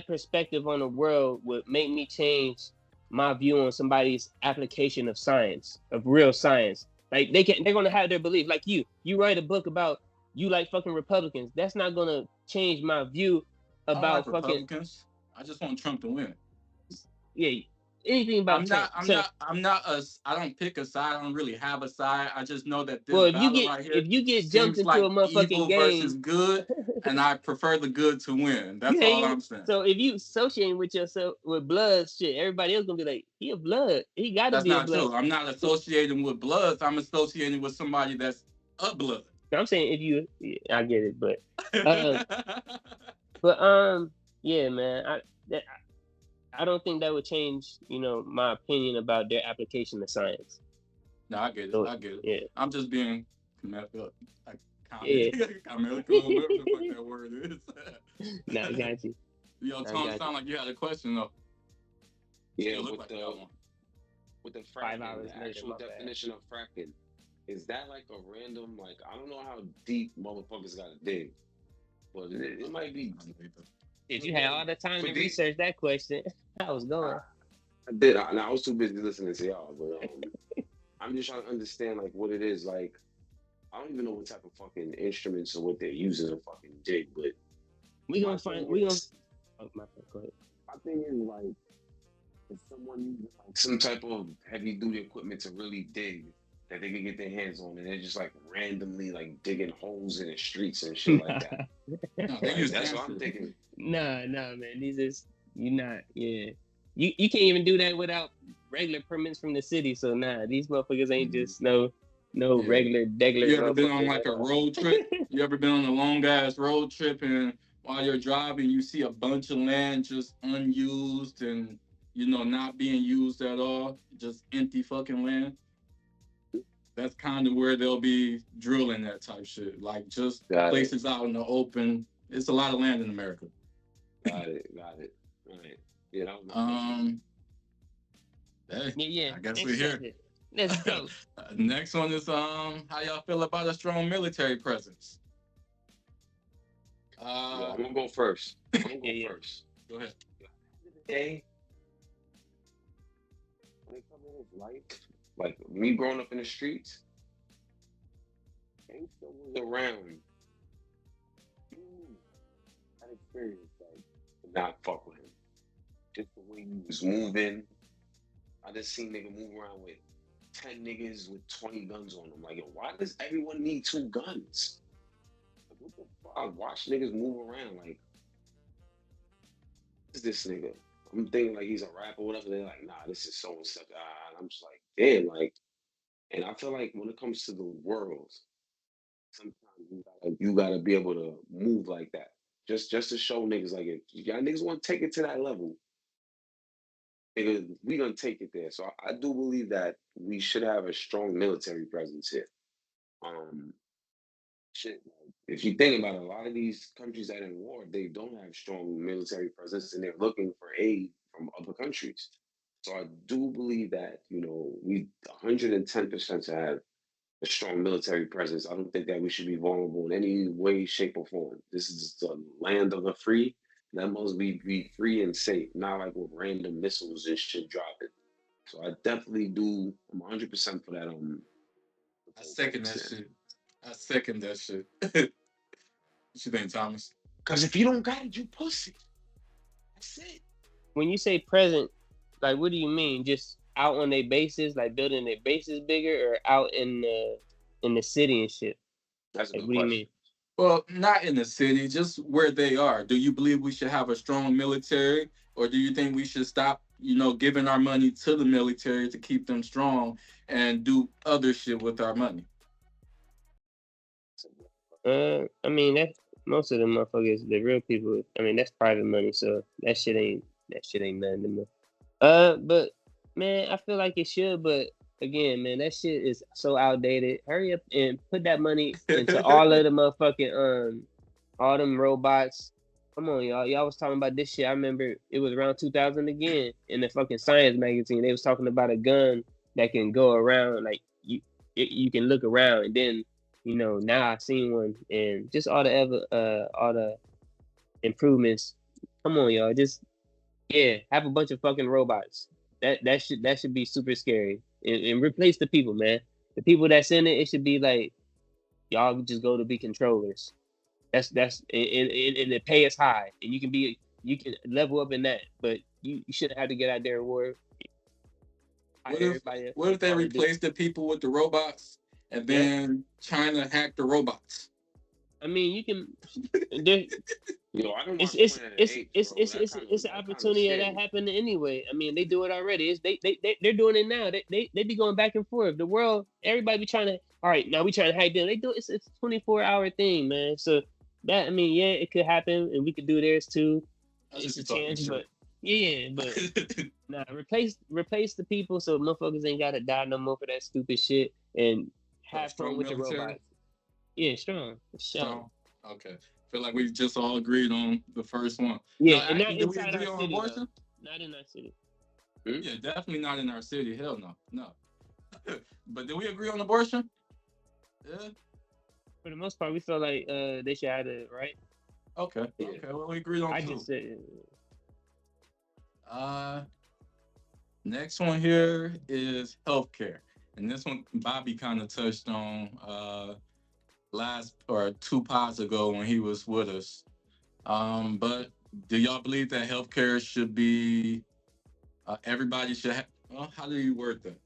perspective on the world would make me change my view on somebody's application of science, of real science. Like they're gonna have their belief. Like you write a book about you like fucking Republicans. That's not gonna change my view I don't like about fucking Republicans. I just want Trump to win. yeah anything about I'm Trump. not. I'm So not. I'm not a. I don't pick a side. I don't really have a side. I just know that this well, battle right here if you get jumped seems into a like motherfucking evil versus game, good, and I prefer the good to win. That's yeah, all you. I'm saying. So if you associating with yourself with blood, shit, everybody else gonna be like, he a blood. He got to That's be a not blood. true. I'm not associating with Bloods. I'm associating with somebody that's a blood. I'm saying if you, yeah, I get it, uh, but yeah, man, I don't think that would change, my opinion about their application of science. No, I get it. So I get it. yeah, I'm just being comical, like yeah. comical, whatever the fuck that word Nah, I is. got you. Yo, I Tony, got you. sound like you had a question though. Yeah, Still look like you got one. with the 5 fracking, hours the later, actual my bad. definition of fracking, is that like a random, like, I don't know how deep motherfuckers gotta dig, but it might be. If you had all the time For to deep, research that question, I was going. I did. And I was too busy listening to y'all, but I'm just trying to understand like what it is. Like, I don't even know what type of fucking instruments or what they're using to fucking dig, but We my gonna find. thing We gonna. is, Oh, my bad. Go ahead. my thing is like, if someone uses like some type of heavy duty equipment to really dig that they can get their hands on, and they're just like randomly like digging holes in the streets and shit like that. No, they Like use that's what I'm dancers. thinking. Nah, man. These is you not. Yeah, you can't even do that without regular permits from the city. So nah, these motherfuckers ain't just no Yeah. regular You ever been on motherfuckers like at a all. road trip? You ever been on a long ass road trip and while you're driving, you see a bunch of land just unused and not being used at all, just empty fucking land? That's kind of where they'll be drilling that type shit. Like just Got it. places out in the open. It's a lot of land in America. Got it. All right. Yeah, that was my question. Hey, Yeah. I guess Next we're here. subject. Let's go. Next one is how y'all feel about a strong military presence? Well, I'm gonna go first. Yeah. First. Go ahead. Hey, when it comes to this life, like me growing up in the streets, gangsta was around. That experience, like, to not fuck with him. Just the way he was moving. I just seen nigga move around with 10 niggas with 20 guns on them. Like, yo, why does everyone need 2 guns? Like, what the fuck? I watch niggas move around. Like, who's this nigga? I'm thinking like he's a rapper or whatever. They're like, nah, this is so and such. And I'm just like, damn, like, and I feel like when it comes to the world, sometimes you gotta be able to move like that. just to show niggas like if y'all niggas want to take it to that level, nigga, we gonna take it there. So I do believe that we should have a strong military presence here. Um, shit. If you think about it, a lot of these countries that are in war, they don't have strong military presence, and they're looking for aid from other countries. So I do believe that we 110% should have a strong military presence. I don't think that we should be vulnerable in any way, shape, or form. This is the land of the free. That must be free and safe, not like with random missiles and shit dropping. So I definitely do. I'm 100% for that. I second that shit. I second that shit. What you think, Thomas? Because if you don't got it, you pussy. That's it. When you say present, like, what do you mean? Just out on their bases, like building their bases bigger, or out in the city and shit? That's a Like, good what do you question. mean? Well, not in the city, just where they are. Do you believe we should have a strong military, or do you think we should stop, giving our money to the military to keep them strong and do other shit with our money? I mean, that most of the motherfuckers, the real people. I mean, that's private money, so that shit ain't nothing to me. But man, I feel like it should, but again, man, that shit is so outdated. Hurry up and put that money into all of the motherfucking all them robots. Come on, y'all. Y'all was talking about this shit. I remember it was around 2000 again in the fucking Science magazine. They was talking about a gun that can go around, like you can look around, and then now I seen one, and just all the improvements. Come on, y'all. Just have a bunch of fucking robots. That should be super scary, and replace the people, man. The people that's in it, it should be like y'all just go to be controllers. That's and the pay is high, and you can level up in that, but you shouldn't have to get out there and work. What if they replace the people with the robots, and then China hack the robots? I mean, you can. I don't It's an opportunity that happened anyway. I mean, they do it already. They're doing it now. They be going back and forth. The world, everybody be trying to. All right, now we trying to hack them. They do it's a 24-hour thing, man. So that, I mean, yeah, it could happen, and we could do theirs too. It's a chance, but nah, replace the people so motherfuckers ain't gotta die no more for that stupid shit, and have fun with the robots. Yeah, strong. Okay. Feel like we just all agreed on the first one. Yeah, and not do we inside agree our on city, abortion? Though. Not in our city. Yeah, definitely not in our city. Hell no. No. But did we agree on abortion? Yeah. For the most part, we feel like they should have it, right? Okay. Yeah. Okay. Well, we agreed on two. I just said. Next one here is healthcare, and this one Bobby kind of touched on last or 2 pods ago when he was with us. But do y'all believe that healthcare should be everybody should have? Well, how do you word that?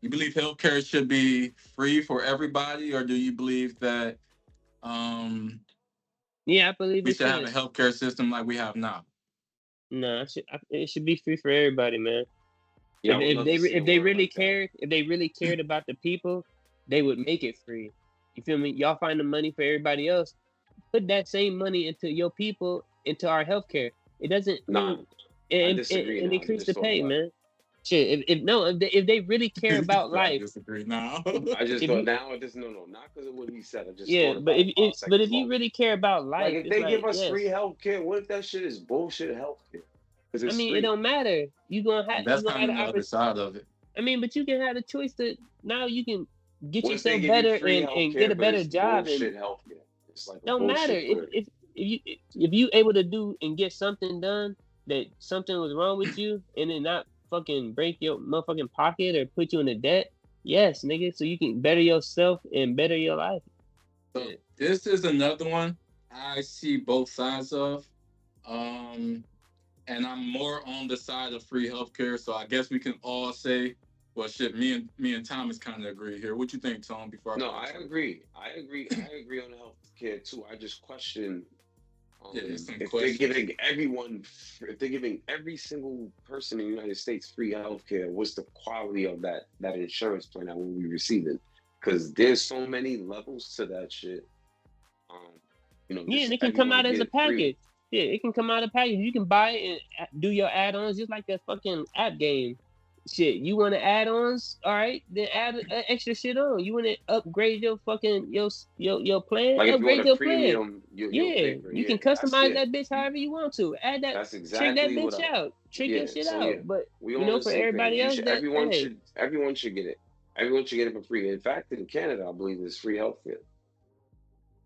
You believe healthcare should be free for everybody, or do you believe that yeah, I believe we should have a healthcare system like we have now? No, it should be free for everybody, man. Yeah, if they really cared about the people, they would make it free. You feel me? Y'all find the money for everybody else. Put that same money into your people, into our healthcare. It doesn't. I disagree. And increase the pay, man. Shit. If they really care about life. I disagree now. I just thought now. Not because of what he said. I just but if you really care about life, like if they give us free healthcare, what if that shit is bullshit healthcare? I mean, free. It don't matter. You gonna have that's kind of the other side of it. I mean, but you can have the choice to now you can get yourself better and get a better job. Bullshit healthcare. It's like don't matter if you able to do and get something done that something was wrong with you and then not fucking break your motherfucking pocket or put you in a debt. Yes, nigga, so you can better yourself and better your life. So this is another one I see both sides of. And I'm more on the side of free healthcare, so I guess we can all say, well, shit. Me and Thomas kind of agree here. What you think, Tom? I agree. I agree on the healthcare too. I just question if they're giving every single person in the United States free healthcare, what's the quality of that insurance plan that we'll be receiving? Because there's so many levels to that shit. You know, Yeah, just and it can come everyone out as get a it free. package. Yeah, it can come out as a package. You can buy it and do your add-ons just like that fucking app game. Shit, you want to add-ons? All right, then add extra shit on. You want to upgrade your fucking your plan? Like if you want Upgrade a your plan. premium, you'll Yeah, pay for it. you Yeah, can customize that bitch however you want to. Add that, That's trick that exactly what bitch I. out, trick your Yeah, shit so out. yeah, But we you on know, the for same page. everybody You else, should. that hey, Everyone should get it. Everyone should get it for free. In fact, in Canada, I believe there's free healthcare.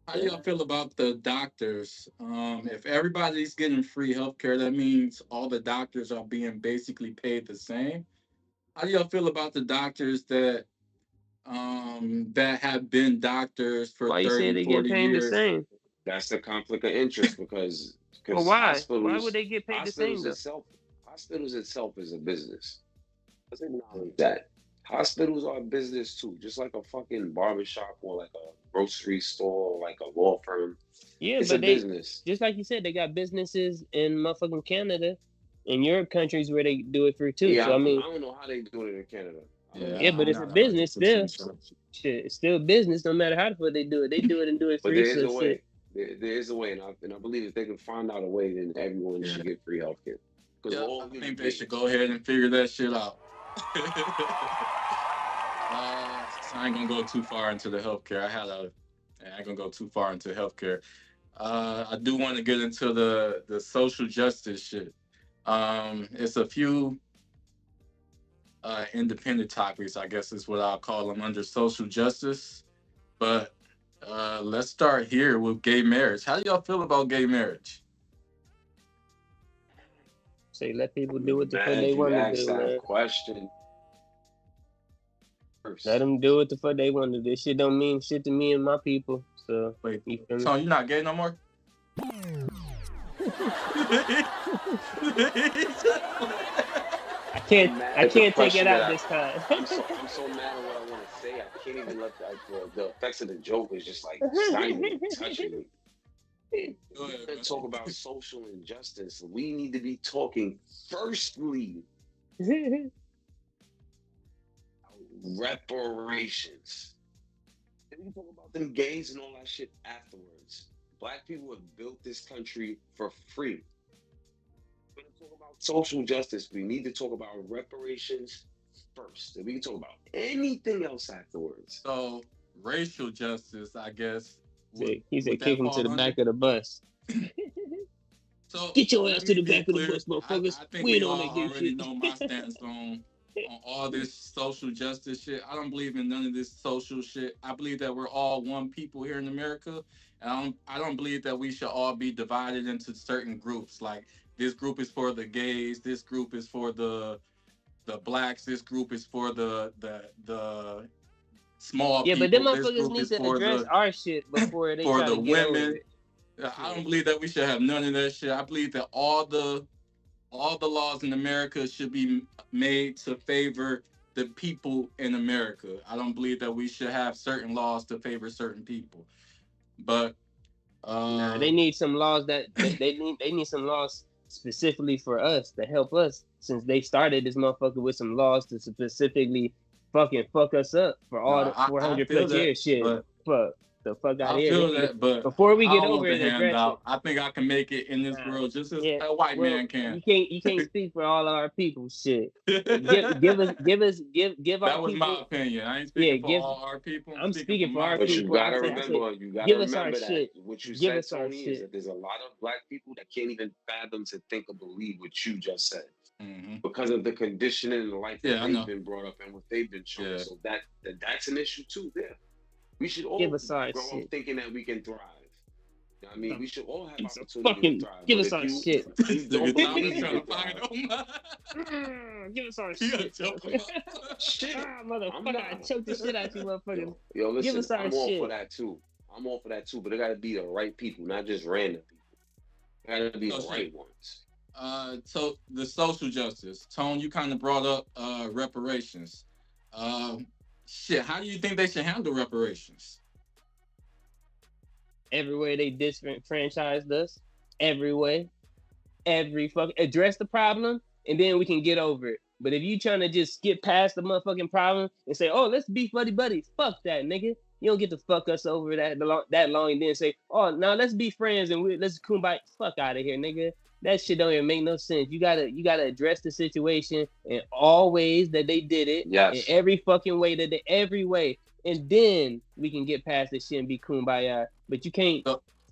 How do y'all feel about the doctors? If everybody's getting free healthcare, that means all the doctors are being basically paid the same. How do y'all feel about the doctors that have been doctors for why you say 30, they getting 40 paid the years? same? That's the conflict of interest because Well, why? Why would hospitals they get paid the same though? hospitals itself is a business. Let's acknowledge that. Hospitals are a business too, just like a fucking barbershop or like a grocery store, like a law firm. Yeah, It's a but they business. just like you said, they got businesses in motherfucking Canada and Europe countries where they do it for too. Yeah, So I mean, I don't know how they do it in Canada. yeah, but I'm it's a not business still. 100% sure. Shit, it's still business no matter how the fuck they do it. They do it and do it But free. there is So a shit. way. There is a way, and I believe if they can find out a way, then everyone should get free healthcare. Because I think they should go ahead and figure that shit out. I ain't gonna go too far into the healthcare. I ain't gonna go too far into healthcare. I do want to get into the social justice shit. It's a few independent topics, I guess is what I'll call them under social justice. But let's start here with gay marriage. How do y'all feel about gay marriage? Say let people do what the fuck Man, they if you want to ask do, that man. question Let first, them do what the fuck they want to do. This shit don't mean shit to me and my people. So Wait, you feel me? Tony, you not gay no more? I can't take it out this time. I'm so mad at what I want to say. I can't even let the effects of the joke is just like stymied, touching me. Let's talk about social injustice. We need to be talking firstly reparations. Then we can talk about them gays and all that shit afterwards. Black people have built this country for free. We're going to talk about social justice. We need to talk about reparations first. Then we can talk about anything else afterwards. So, racial justice, I guess. He said, kick him to the back of the bus. So get your ass to the back of the bus, motherfuckers. I think we all already know my stance on all this social justice shit. I don't believe in none of this social shit. I believe that we're all one people here in America. And I don't believe that we should all be divided into certain groups. Like this group is for the gays, this group is for the blacks, this group is for the small people. Yeah, but them motherfuckers need to address our shit before they for try the to get women. over it. I don't believe that we should have none of that shit. I believe that all the laws in America should be made to favor the people in America. I don't believe that we should have certain laws to favor certain people. But they need some laws they need some laws specifically for us to help us, since they started this motherfucker with some laws to specifically fucking fuck us up for all the 400 plus years shit. Fuck the fuck out of here. I feel that, but before we get I over it, address it. I think I can make it in this world just as a white man can. You can't speak for all of our people. Shit. give our people. That was my opinion. I ain't speaking for all our people. I'm speaking for our but people. You gotta remember that shit. what you said, Tony, is that there's a lot of black people that can't even fathom to think or believe what you just said. Mm-hmm. Because of the conditioning and the life that they've been brought up and what they've been shown. Yeah. So that's an issue too there. We should all grow up thinking that we can thrive. You know what I mean, we should all have opportunity to thrive. Give us our shit. Give us our shit. Shit, motherfucker! I choked the shit out you, motherfuckers. Yo, listen, give us our I'm shit. all for that too. But it gotta be the right people, not just random people. It gotta be the right ones. So the social justice, Tone, you kind of brought up reparations. Shit, how do you think they should handle reparations? Every way they disenfranchised us. Every way. Every fucking address the problem, and then we can get over it. But if you trying to just skip past the motherfucking problem and say, oh, let's be buddy buddies, fuck that, nigga. You don't get to fuck us over that long and then say, oh, now let's be friends and let's kumbaya. Fuck out of here, nigga. That shit don't even make no sense. You gotta address the situation in all ways that they did it. In every fucking way every way. And then we can get past this shit and be kumbaya. But you can't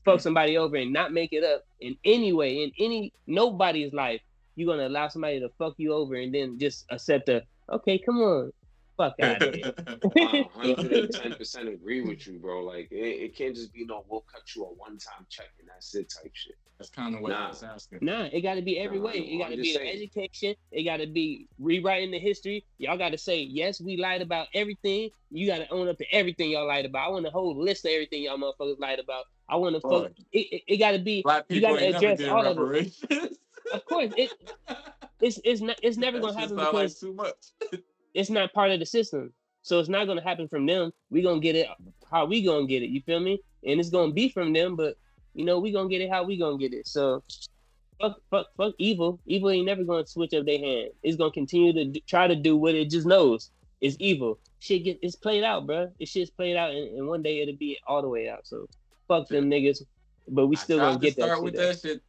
fuck somebody over and not make it up in any way, in nobody's life. You're gonna allow somebody to fuck you over and then just accept okay, come on. Fuck out of here. 110% agree with you, bro. Like it can't just be we'll cut you a one-time check and that's it type shit. That's kind of what I was asking. Nah, it got to be every way. It got to be the education. It got to be rewriting the history. Y'all got to say, yes, we lied about everything. You got to own up to everything y'all lied about. I want a whole list of everything y'all motherfuckers lied about. I want to fuck. It got to be. You got to address all of it. Of course, it's never gonna happen because like too much. It's not part of the system, so it's not gonna happen from them. We gonna get it how we gonna get it. You feel me? And it's gonna be from them, but we gonna get it how we gonna get it. So fuck evil. Evil ain't never gonna switch up their hand. It's gonna continue to try to do what it just knows is evil. It's played out, bro. This shit's played out, and one day it'll be all the way out. So fuck them niggas. But we still gonna get that shit. Start with that shit,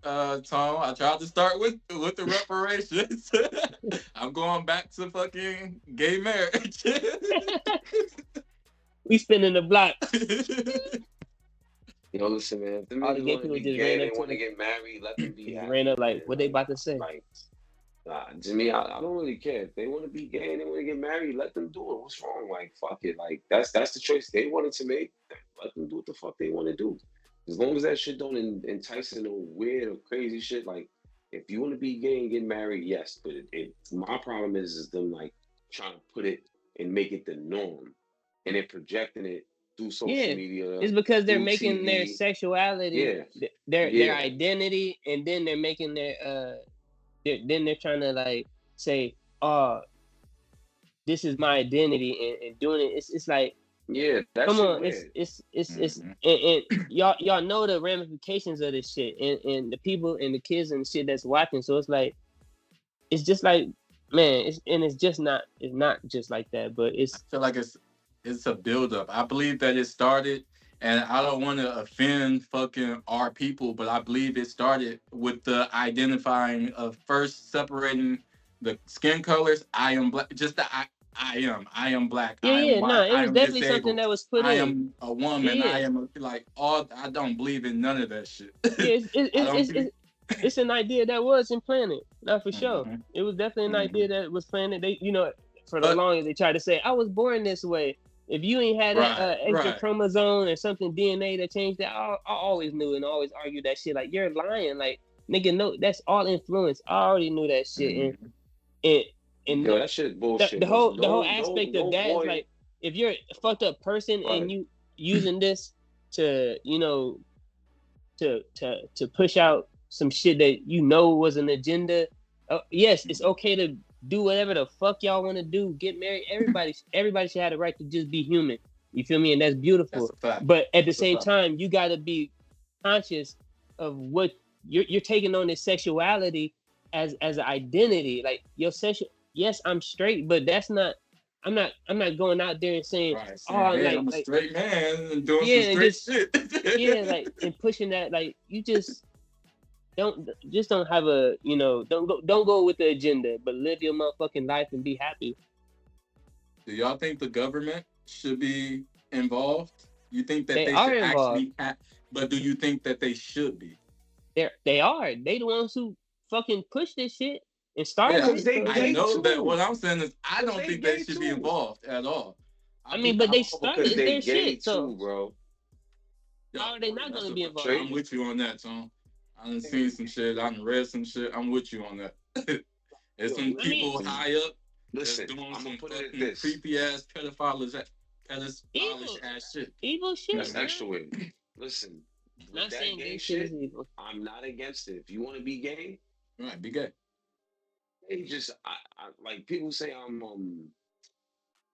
Tom. I tried to start with the reparations. I'm going back to fucking gay marriage. We spinning the block. Listen, man. If them niggas want to be gay, they want to get married, let them be happy. Ran up like, what they about to say? Like, to me, I don't really care. If they want to be gay and they want to get married, let them do it. What's wrong? Like, fuck it. Like, that's the choice they wanted to make. Let them do what the fuck they want to do. As long as that shit don't entice into weird or crazy shit, like if you want to be gay and get married, yes. But my problem is them like trying to put it and make it the norm, and then projecting it through social media. It's because they're making their sexuality, their identity, and then they're making their then they're trying to like say, oh, this is my identity, and doing it. It's like. Yeah, that's come on, it's and y'all know the ramifications of this shit, and the people and the kids and the shit that's watching. So it's like, it's just like, man, it's not just like that, but I feel like it's a buildup. I believe that it started, and I don't want to offend fucking our people, but I believe it started with the identifying of first separating the skin colors. I am black, just the I am black. It was definitely disabled. Something that was put in. I am a woman. I am I don't believe in none of that shit. It's an idea that was implanted. Not for sure. It was definitely an idea that was planted. They, for the longest they tried to say, I was born this way. If you ain't had that extra chromosome or something DNA that changed that, I always knew and always argued that shit. Like, you're lying. Like, nigga, no, that's all influence. I already knew that shit. And that shit bullshit. The whole aspect of that is like, if you're a fucked up person and you using this to to push out some shit that was an agenda. Yes, it's okay to do whatever the fuck y'all want to do. Get married. Everybody should have the right to just be human. You feel me? And that's beautiful. But at the same time, you got to be conscious of what you're taking on this sexuality as an identity. Like, your sexual. Yes, I'm straight, but that's not. I'm not going out there and saying, I'm a straight man and doing some straight shit. Like, and pushing that. Like, you just don't have a, don't go with the agenda, but live your motherfucking life and be happy. Do y'all think the government should be involved? You think that they are should involved. actually but do you think that they should be? They are. They the ones who fucking push this shit. And started. I know that. What I'm saying is, I don't think they should be involved at all. But they started their shit, too, bro. How are they not going to be involved? I'm with you on that, Tom. I done seen some shit. I done read some shit. I'm with you on that. There's some people high up that's doing some fucking creepy ass pedophile ass shit. Evil shit. That's extra weird. Listen, with that gay shit, I'm not against it. If you want to be gay, right, be gay. It just, I like, people say I'm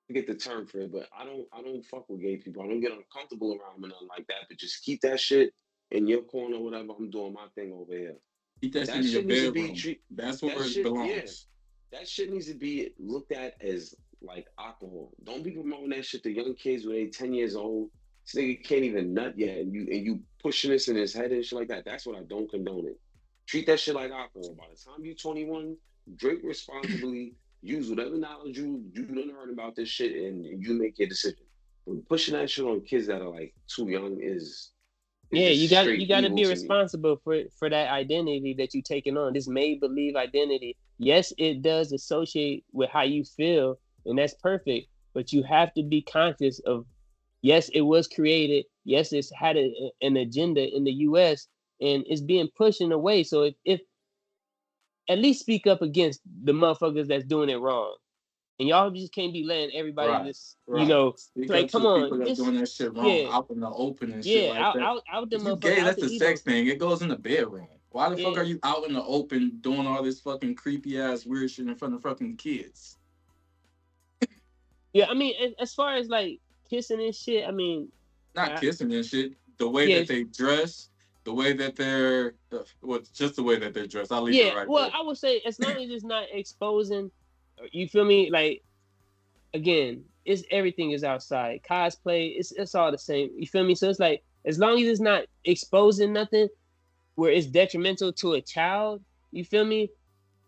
forget the term for it, but I don't fuck with gay people. I don't get uncomfortable around them and nothing like that. But just keep that shit in your corner, whatever. I'm doing my thing over here. Keep that shit in your bedroom. That's where it belongs. Yeah, that shit needs to be looked at as like alcohol. Don't be promoting that shit to young kids when they 10 years old. This nigga can't even nut yet, and you pushing this in his head and shit like that. That's what I don't condone it. Treat that shit like alcohol. By the time you 21, drink responsibly. Use whatever knowledge you done heard about this shit, and you make your decision. But pushing that shit on kids that are like too young is Yeah, just you straight got to evil be to me. responsible for that identity that you taking on. This make believe identity. Yes, it does associate with how you feel, and that's perfect. But you have to be conscious of. Yes, it was created. Yes, it's had an agenda in the U.S. and it's being pushed in a way. So if at least speak up against the motherfuckers that's doing it wrong, and y'all just can't be letting everybody Right, just right. Speak up like to come the people on, that's this doing that shit wrong yeah out in the open and shit yeah like that. out the If you motherfucker gay, out that's the a sex ego thing. It goes in the bedroom. Why the fuck yeah. are you out in the open doing all this fucking creepy ass weird shit in front of fucking kids? Yeah, I mean, as far as like kissing and shit, I mean, Not uh, kissing and shit. The way yeah, that they dress, the way that they're, well, just the way that they're dressed. I'll leave it yeah. right Well, there. I would say as long as it's not exposing, you feel me? Like again, it's everything is outside. Cosplay, it's all the same. You feel me? So it's like as long as it's not exposing nothing where it's detrimental to a child, you feel me?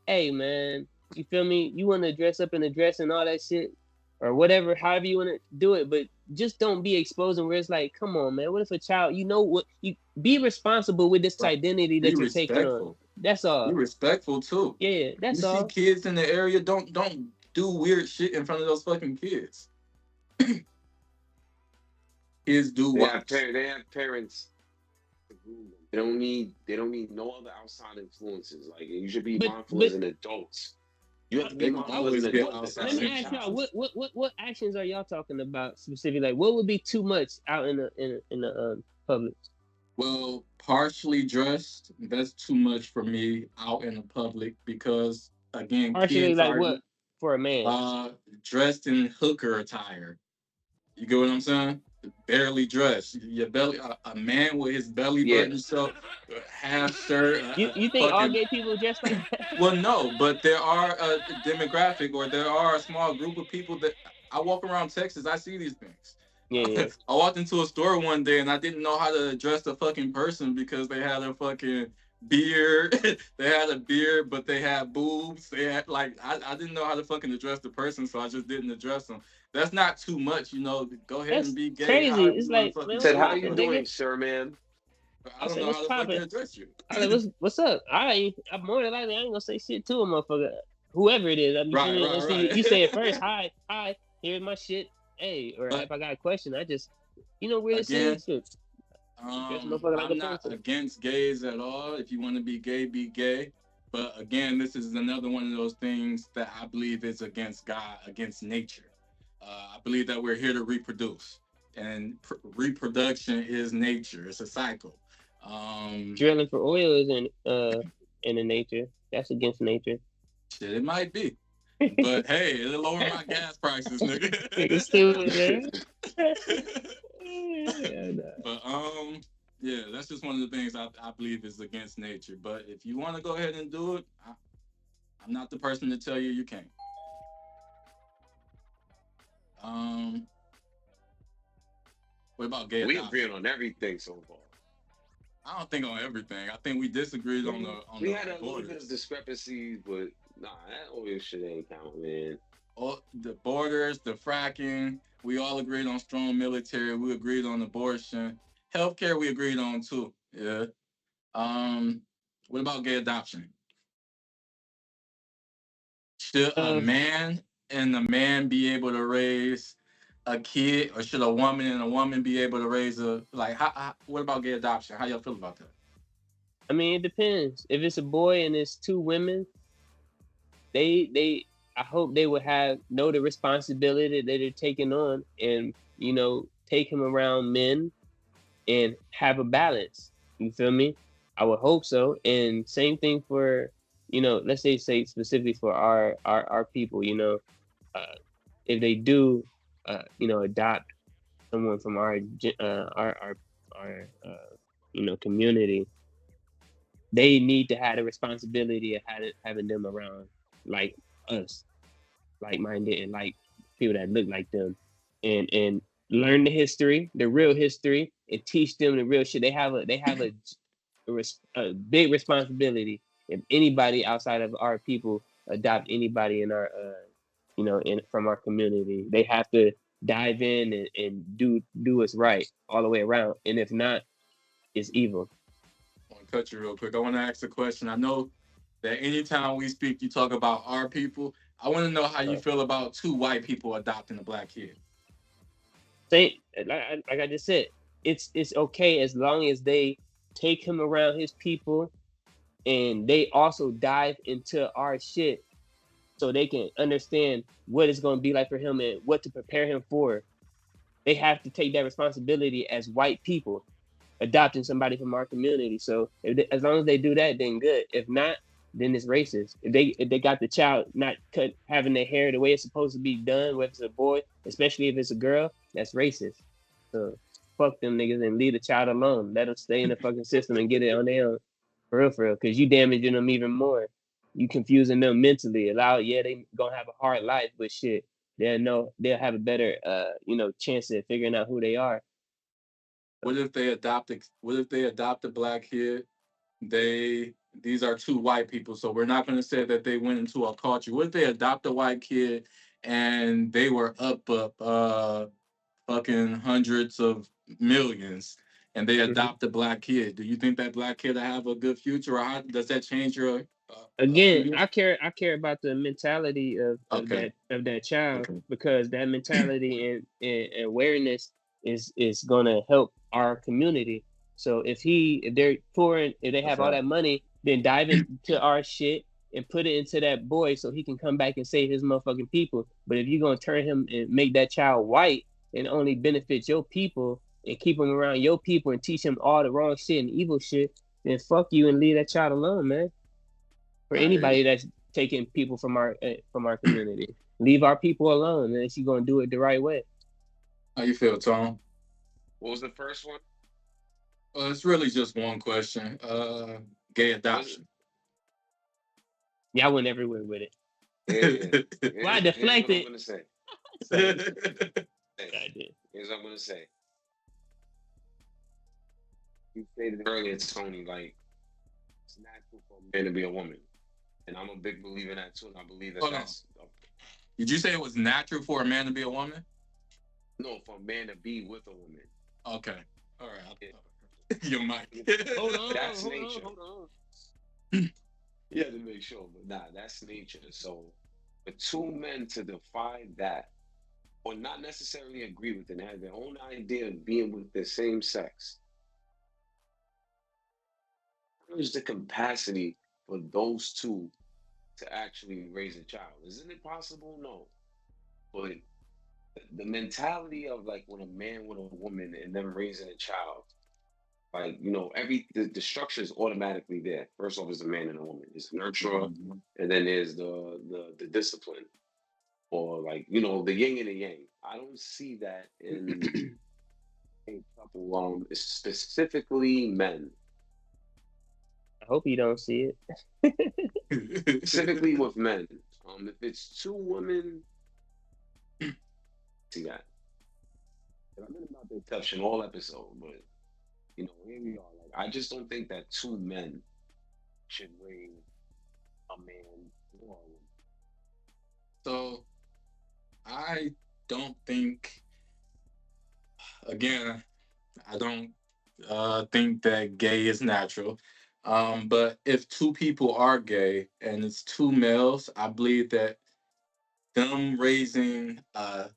Hey man, you feel me? You want to dress up in a dress and all that shit, or whatever, however you want to do it, but just don't be exposing where it's like, come on, man. What if a child, you know what? You be responsible with this Right. identity Be that you're taking on. respectful. That's Be all. respectful too. Yeah, You that's see all. kids in the area, don't do weird shit in front of those fucking kids. Kids do watch. They have parents to groom them. They don't need no other outside influences. Like you should be mindful But as an adult. You have to They be gonna mindful as always an get adult outside let as me a ask y'all, child. what actions are y'all talking about specifically? Like, what would be too much out in the public? Well, partially dressed, that's too much for me out in the public because again, Partially, kids like are what for a man? uh dressed in hooker attire. You get what I'm saying? Barely dressed. Your belly, a man with his belly Yeah, button, so half shirt, You think all fucking. gay people dress like that? Well, no, but there are a demographic or there are a small group of people that I walk around Texas. I see these things. Yeah, I walked into a store one day and I didn't know how to address the fucking person because they had a fucking beard. They had a beard, but they had boobs. They had like I didn't know how to fucking address the person, so I just didn't address them. That's not too much, you know. Go ahead and that's be gay, crazy. however It's you want to like, man, fucking what's said, do "How it, you poppin', bro. nigga? doing, sir, man?" I I don't say, know what's how to fucking poppin'? address you. I like, what's up? I'm more than likely I ain't gonna say shit to a motherfucker, whoever it is. I mean, feel Right, me? right, Let's see, you right. say it first. Hi, here's my shit. Hey, or But if I got a question, I just, really say again, shit. Dress a motherfucker like a I'm not person. against gays at all. If you want to be gay, be gay. But again, this is another one of those things that I believe is against God, against nature. I believe that we're here to reproduce, and reproduction is nature. It's a cycle. Um, Drilling for oil is in the nature. That's against nature. Shit, it might be, but hey, it'll lower my gas prices, Nigga nigga. stupid, man. Yeah, nah. But yeah, that's just one of the things I believe is against nature. But if you want to go ahead and do it, I'm not the person to tell you you can't. Um, what about gay We adoption? agreeing on everything so far. I don't think on everything. I think we disagreed on We the had a little bit of borders. discrepancies, but nah, that oil shit ain't count, man. All the borders, the fracking. We all agreed on strong military. We agreed on abortion, healthcare. We agreed on too. Yeah. Um, what about gay adoption? Should a Uh, man and a man be able to raise a kid, or should a woman and a woman be able to raise a like? What about gay adoption? How y'all feel about that? I mean, it depends. If it's a boy and it's two women, they I hope they would know the responsibility that they're taking on, and take him around men and have a balance. You feel me? I would hope so. And same thing for, let's say specifically for our people. Uh, if they do, adopt someone from our community, they need to have the responsibility of having them around like us, like minded, and like people that look like them, and learn the history, the real history, and teach them the real shit. They have a big responsibility. If anybody outside of our people adopt anybody in our in from our community, they have to dive in and do us right all the way around. And if not, it's evil. I want to cut you real quick. I want to ask a question. I know that anytime we speak, you talk about our people. I want to know how you feel about two white people adopting a black kid. Say like I just said, it's okay as long as they take him around his people and they also dive into our shit so they can understand what it's going to be like for him and what to prepare him for. They have to take that responsibility as white people adopting somebody from our community. So as long as they do that, then good. If not, then it's racist. If they got the child not having their hair the way it's supposed to be done, whether it's a boy, especially if it's a girl, that's racist. So fuck them niggas and leave the child alone. Let them stay in the fucking system and get it on their own. For real, because you damaging them even more. You confusing them mentally. They gonna have a hard life, but shit, they'll have a better chance at figuring out who they are. What if they adopt a black kid? These are two white people, so we're not going to say that they went into a culture. What if they adopt a white kid and they were up fucking hundreds of millions, and they adopt a black kid? Do you think that black kid will have a good future, or how does that change your Again, opinion? I care about the mentality of Okay. that child, Okay. because that mentality and awareness is gonna help our community. So if they're pouring, if they That's have all right. that money, then dive into our shit and put it into that boy so he can come back and save his motherfucking people. But if you're gonna turn him and make that child white and only benefit your people and keep him around your people and teach him all the wrong shit and evil shit, then fuck you and leave that child alone, man. For I hear you. anybody that's taking people from our community, leave our people alone unless you're gonna do it the right way. How you feel, Tom? What was the first one? Well, it's really just one question. Gay Was it? adoption. Y'all went everywhere with it. Yeah. Well, I Here's what I'm deflected. gonna say. I did. Here's what I'm gonna say. You stated earlier, Tony, like it's natural for a man to be a woman, and I'm a big believer in that too. And I believe that Hold on. that's Did you say it was natural for a man to be a woman? no, for a man to be with a woman. Okay. All right. Your mic. Hold on. That's hold nature. On, hold on. You have to make sure, but nah, that's nature. So for two men to defy that, or not necessarily agree with it, and have their own idea of being with the same sex, there's the capacity for those two to actually raise a child. Isn't it possible? No. But the mentality of like when a man with a woman and them raising a child, like the structure is automatically there. First off, is a man and a woman. There's a nurturer, and then there's the discipline, or like the yin and the yang. I don't see that in a couple. Specifically men. I hope you don't see Specifically it. with men. If it's two women, see that. I've been about the exception all episode, but here we are. Like I just don't think that two men should raise a man or a woman. So I don't think. Again, I don't think that gay is natural. But if two people are gay and it's two males, I believe that them raising a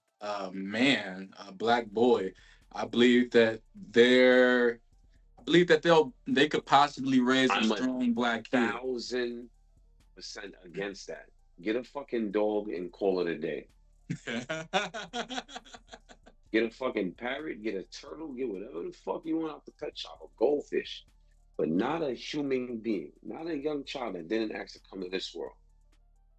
man, a black boy, I believe that they're I believe that they could possibly raise a I'm strong black kid. 1,000% against that. Get a fucking dog and call it a day. Get a fucking parrot, get a turtle, get whatever the fuck you want out the pet shop, a goldfish, but not a human being, not a young child that didn't ask to come to this world.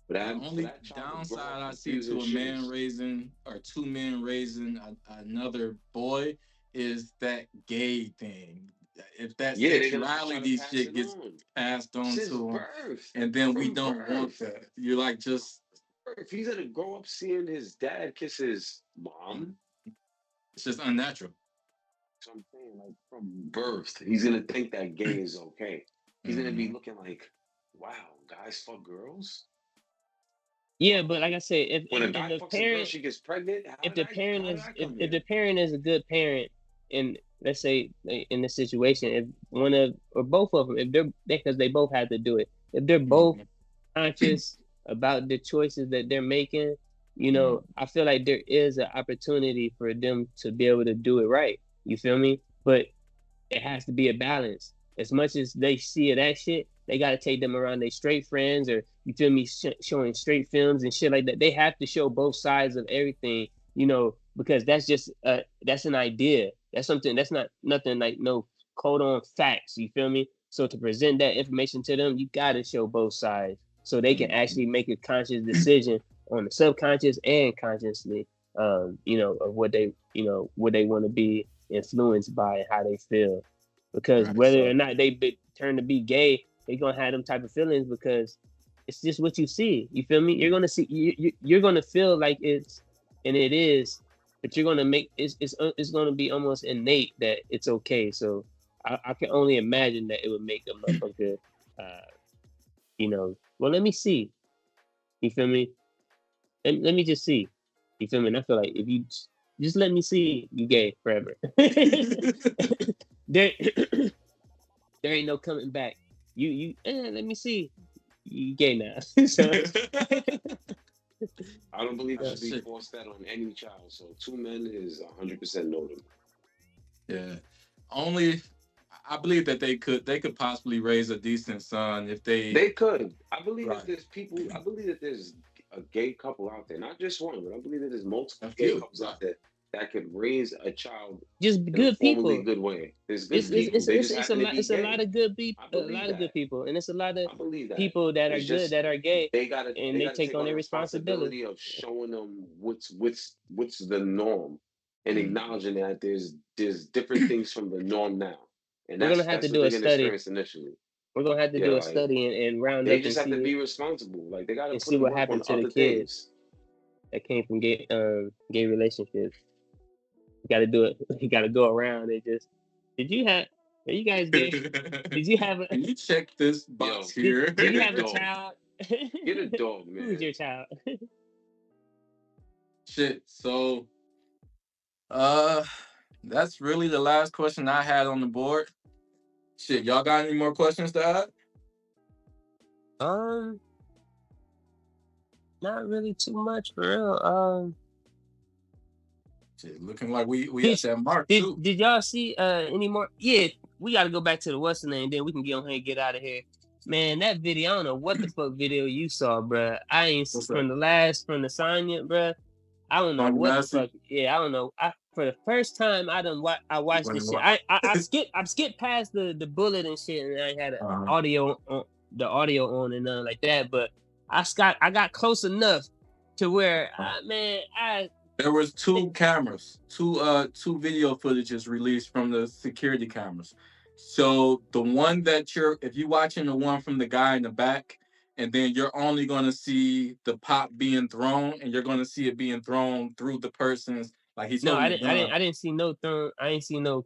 But The for only that child to grow downside up I see confusing to a shit man is raising or two men raising another boy is that gay thing. If that they're gonna try to sexuality pass shit it gets on passed on since to him, birth, and then we from don't want birth. that. You're like just if he's gonna grow up seeing his dad kiss his mom, it's just unnatural. so I'm saying, like, from birth, he's gonna think that gay is okay. He's gonna be Mhm. looking like, wow, guys fuck girls. Yeah, but like I said, When a if guy the fucks a girl, parent she gets pregnant. if the parent How did is I come if here? the parent is a good parent, and let's say in this situation, if one of or both of them, if they're because they both had to do it, if they're both Mhm. conscious about the choices that they're making, Mhm. I feel like there is an opportunity for them to be able to do it right. You feel me? But it has to be a balance. As much as they see that shit, they got to take them around their straight friends, or you feel me, showing straight films and shit like that. They have to show both sides of everything, because that's just that's an idea. That's something that's not nothing like no code on facts. You feel me? So to present that information to them, you got to show both sides so they can actually make a conscious decision on the subconscious and consciously, of what they want to be influenced by and how they feel. Because Right. whether or So not turn to be gay, they're gonna have them type of feelings because it's just what you see. You feel me? You're gonna see. You're gonna feel like it's, and it is, but you're gonna make it's gonna be almost innate that it's okay. So I can only imagine that it would make a motherfucker, well, let me see. You feel me? Let me just see. You feel me? And I feel like if you just let me see, you gay forever. there, there ain't no coming back. Let me see. You gay now. So I don't believe it oh, should be shit. forced that on any child. So 2 men is 100% no to me. Yeah. Only I believe that they could possibly raise a decent son if they They could. I believe that right. there's people. I believe that there's a gay couple out there, not just one, but I believe that there's multiple A gay few. couples Right. out there that could raise a child just in a good formally people. good way. There's It's good it's people. it's They it's, just it's a happen to lot. be It's a lot gay. of good people. I A believe lot of good that. people, and it's a lot of I believe that. people that are It's good just that are gay, they gotta and they they gotta take take on on the their responsibility. responsibility of showing them what's the norm and acknowledging that there's different things from the norm now. And We're gonna have to that's what do they're a gonna study. experience initially. We're gonna have to Yeah, do a like study and round they up and just have to see be responsible. Like they gotta and put see in what work on happened to the other kids things. that came from gay relationships. You got to do it. You got to go around and just. Did you have? Are you guys gay? Did you have a? Can you check this Yo, box Did, here? did you get a have a dog. child? Get a dog, Who's man. your child? Shit. So uh that's really the last question I had on the board. Shit, y'all got any more questions to add? Um, not really too much for real. Shit, looking like we Did at that mark did too. did y'all see any more? Yeah, we got to go back to the what's the name. Then we can get on here and get out of here. Man, that video, I don't know what the fuck video you saw, bruh. I ain't What's that? from the sign yet, bruh. I don't know Funny what the Massey? fuck. Yeah, I don't know. For the first time, I watched this shit. I skipped past the bullet and shit, and I had Uh-huh. the audio on and nothing like that. But I got close enough to where, man, There was two cameras, two video footages released from the security cameras. So the one that if you're watching the one from the guy in the back, and then you're only gonna see the pop being thrown, and you're gonna see it being thrown through the person's, like he's no, holding the gun. I didn't see no thrown. I ain't see no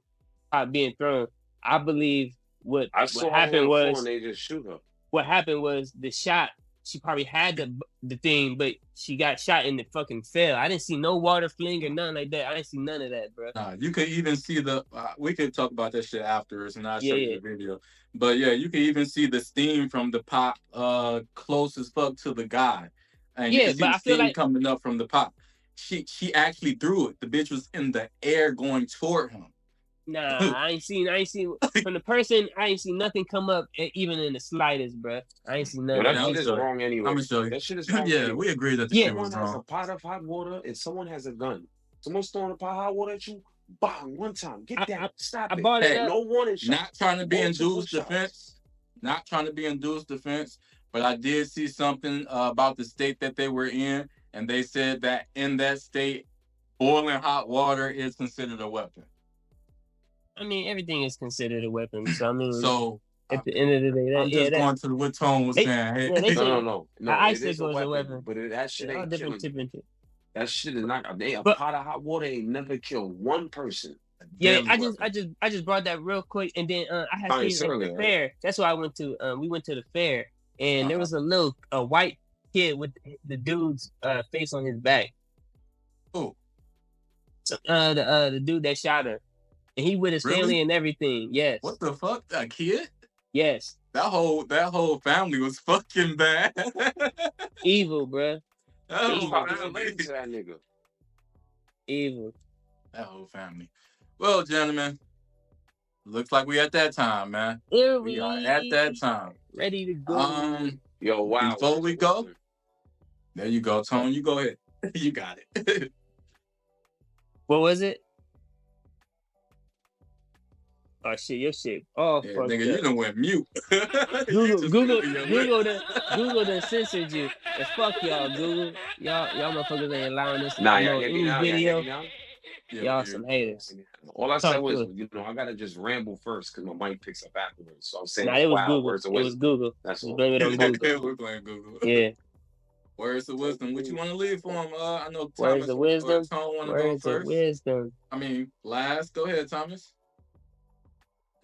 pot being thrown. I believe I what saw her on happened the floor and was they just shoot her. what happened was the shot. She probably had the thing, but she got shot and it fucking fell. I didn't see no water fling or nothing like that. I didn't see none of that, bro. Nah, you could even see the. We could talk about that shit afterwards, and I'll show Yeah, you yeah, the video. But yeah, you can even see the steam from the pop, close as fuck to the guy, and you yeah. can see But the I feel steam like coming up from the pop. She actually threw it. The bitch was in the air going toward him. I ain't seen from the person. I ain't seen nothing come up even in the slightest, bro. I ain't seen Yo, none of that Yeah, I'm shit that. gonna is show you. wrong I'm anyway. gonna show you. That shit is wrong Yeah, anyway. we agree that the Yeah, shit Someone was has a wrong. pot of hot water and someone has a gun. Someone's throwing a pot of hot water at you. Bang, one time. Get down. I Stop I it. bought it Hey, up. No warning shot. not trying to be in Multiple dude's shots. defense. Not trying to be in dude's defense, but I did see something about the state that they were in, and they said that in that state, boiling hot water is considered a weapon. I mean, everything is considered a weapon. So I mean, So At the end of the day, I'm just going to what Tone was saying. Hey, they say No. an It is icicle is a weapon. but that shit All ain't different killing. different. That shit is not. A But- pot of hot water ain't never killed one person. Yeah, Deadly I just brought that real quick, and then I had Fine, seen at the certainly, fair. That's why I went to. We went to the fair, and there was a white kid with the dude's face on his back. Who? So, the dude that shot her, and he with his Really? family and everything. Yes. What the fuck? That kid? Yes. That whole family was fucking bad. Evil, bruh. That He whole probably family. related to that nigga. Evil. That whole family. Well, gentlemen, looks like we at that time, man. Here We are at that time. Ready to go. Yo, wow. Before we go, there you go, Tone. You go ahead. You got it. What was it? Oh shit, your shit. Oh Yeah, fuck. nigga, you done went mute. Google done censored you. And fuck y'all, Google. Y'all motherfuckers ain't allowing us to promote any video. Y'all some haters. All I Talk said was, to you know, I gotta just ramble first because my mic picks up afterwards. So I'm saying, Nah, it was wow, Google. words of It was wisdom. Google. That's all. Blame it on Google. We're playing Google. Yeah. Words of wisdom. What you want to leave for him? I know Thomas Words of wisdom. or Tone want to go Words of first. wisdom. I mean, last. Go ahead, Thomas.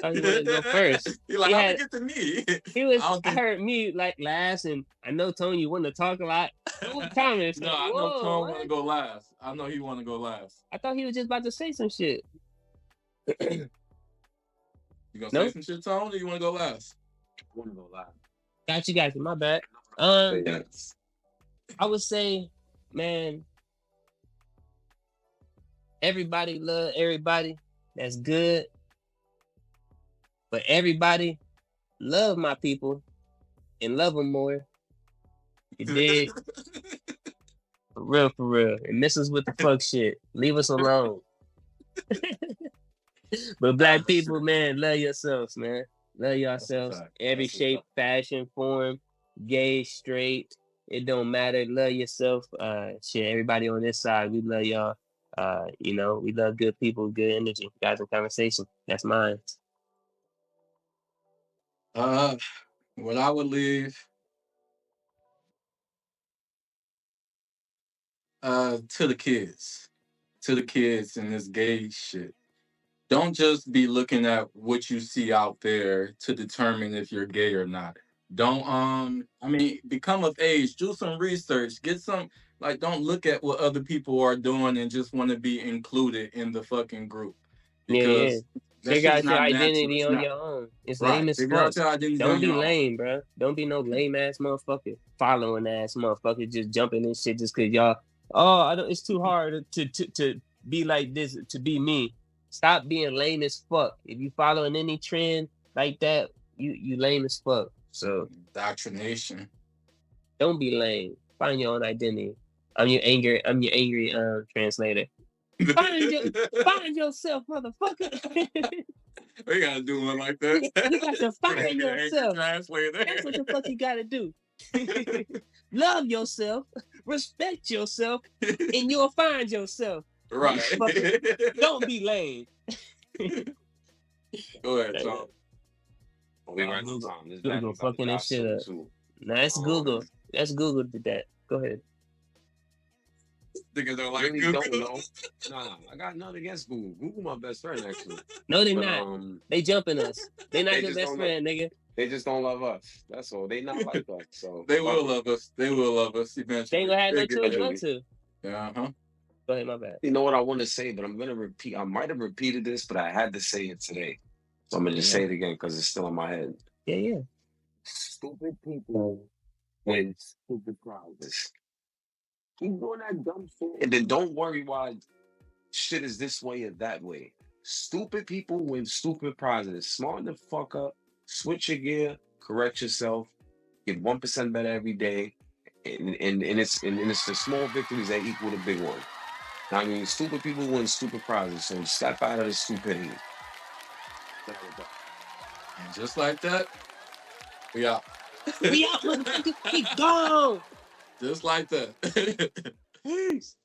Oh, he wanted to go first. You're like, how we get to me? He was. I heard me like last, and I know Tony. You want to talk a lot. Thomas. No, I know Tone want to go last. I know he want to go last. I thought he was just about to say some shit. You gonna say some shit, Tone, or you want to go last? I want to go last. Got you guys. My bad. Yes. I would say, man, everybody love everybody. That's good. But everybody love my people and love them more. You dig? For real. And miss us with the fuck shit. Leave us alone. But black people, man, love yourselves, man. Love yourselves. Every shape, fashion, form, gay, straight. It don't matter. Love yourself. Shit, everybody on this side, we love y'all. You know, we love good people, good energy, guys in conversation. That's mine. What I would leave to the kids in this gay shit. Don't just be looking at what you see out there to determine if you're gay or not. Don't become of age, do some research, get some, like, don't look at what other people are doing and just want to be included in the fucking group. Because figure out your identity on your own. It's lame as fuck. Don't be lame, bro. Don't be no lame ass motherfucker, following ass motherfucker, just jumping in shit just cause y'all. It's too hard to be like this, to be me. Stop being lame as fuck. If you following any trend like that, you lame as fuck. So indoctrination. Don't be lame. Find your own identity. I'm your angry translator. Find yourself, motherfucker. We gotta do one like that. You got to find yourself. That's what the fuck you gotta do. Love yourself, respect yourself, and you'll find yourself. Right. Don't be lame. Go ahead, Tom. Google fucking this shit up. Nah, that's Google. That's Google did that. Go ahead. Niggas don't like really Google. Don't know. Nah, I got nothing against Google. Google my best friend, actually. No, they not. They jumping us. They not your best friend, nigga. They just don't love us. That's all. They not like us. So they will love us. They will love us eventually. They ain't gonna have no choice but to. Yeah. Go ahead, my bad. You know what I want to say, but I'm gonna repeat. I might have repeated this, but I had to say it today. So I'm gonna just say it again because it's still in my head. Yeah. Stupid people win stupid prizes. Keep doing that dumb shit, and then don't worry why shit is this way or that way. Stupid people win stupid prizes. Smarten the fuck up. Switch your gear. Correct yourself. Get 1% better every day. And it's the small victories that equal the big one. I mean, stupid people win stupid prizes, so step out of the stupidity. And just like that, we out. We out, motherfucker. Keep going. Just like that. Peace.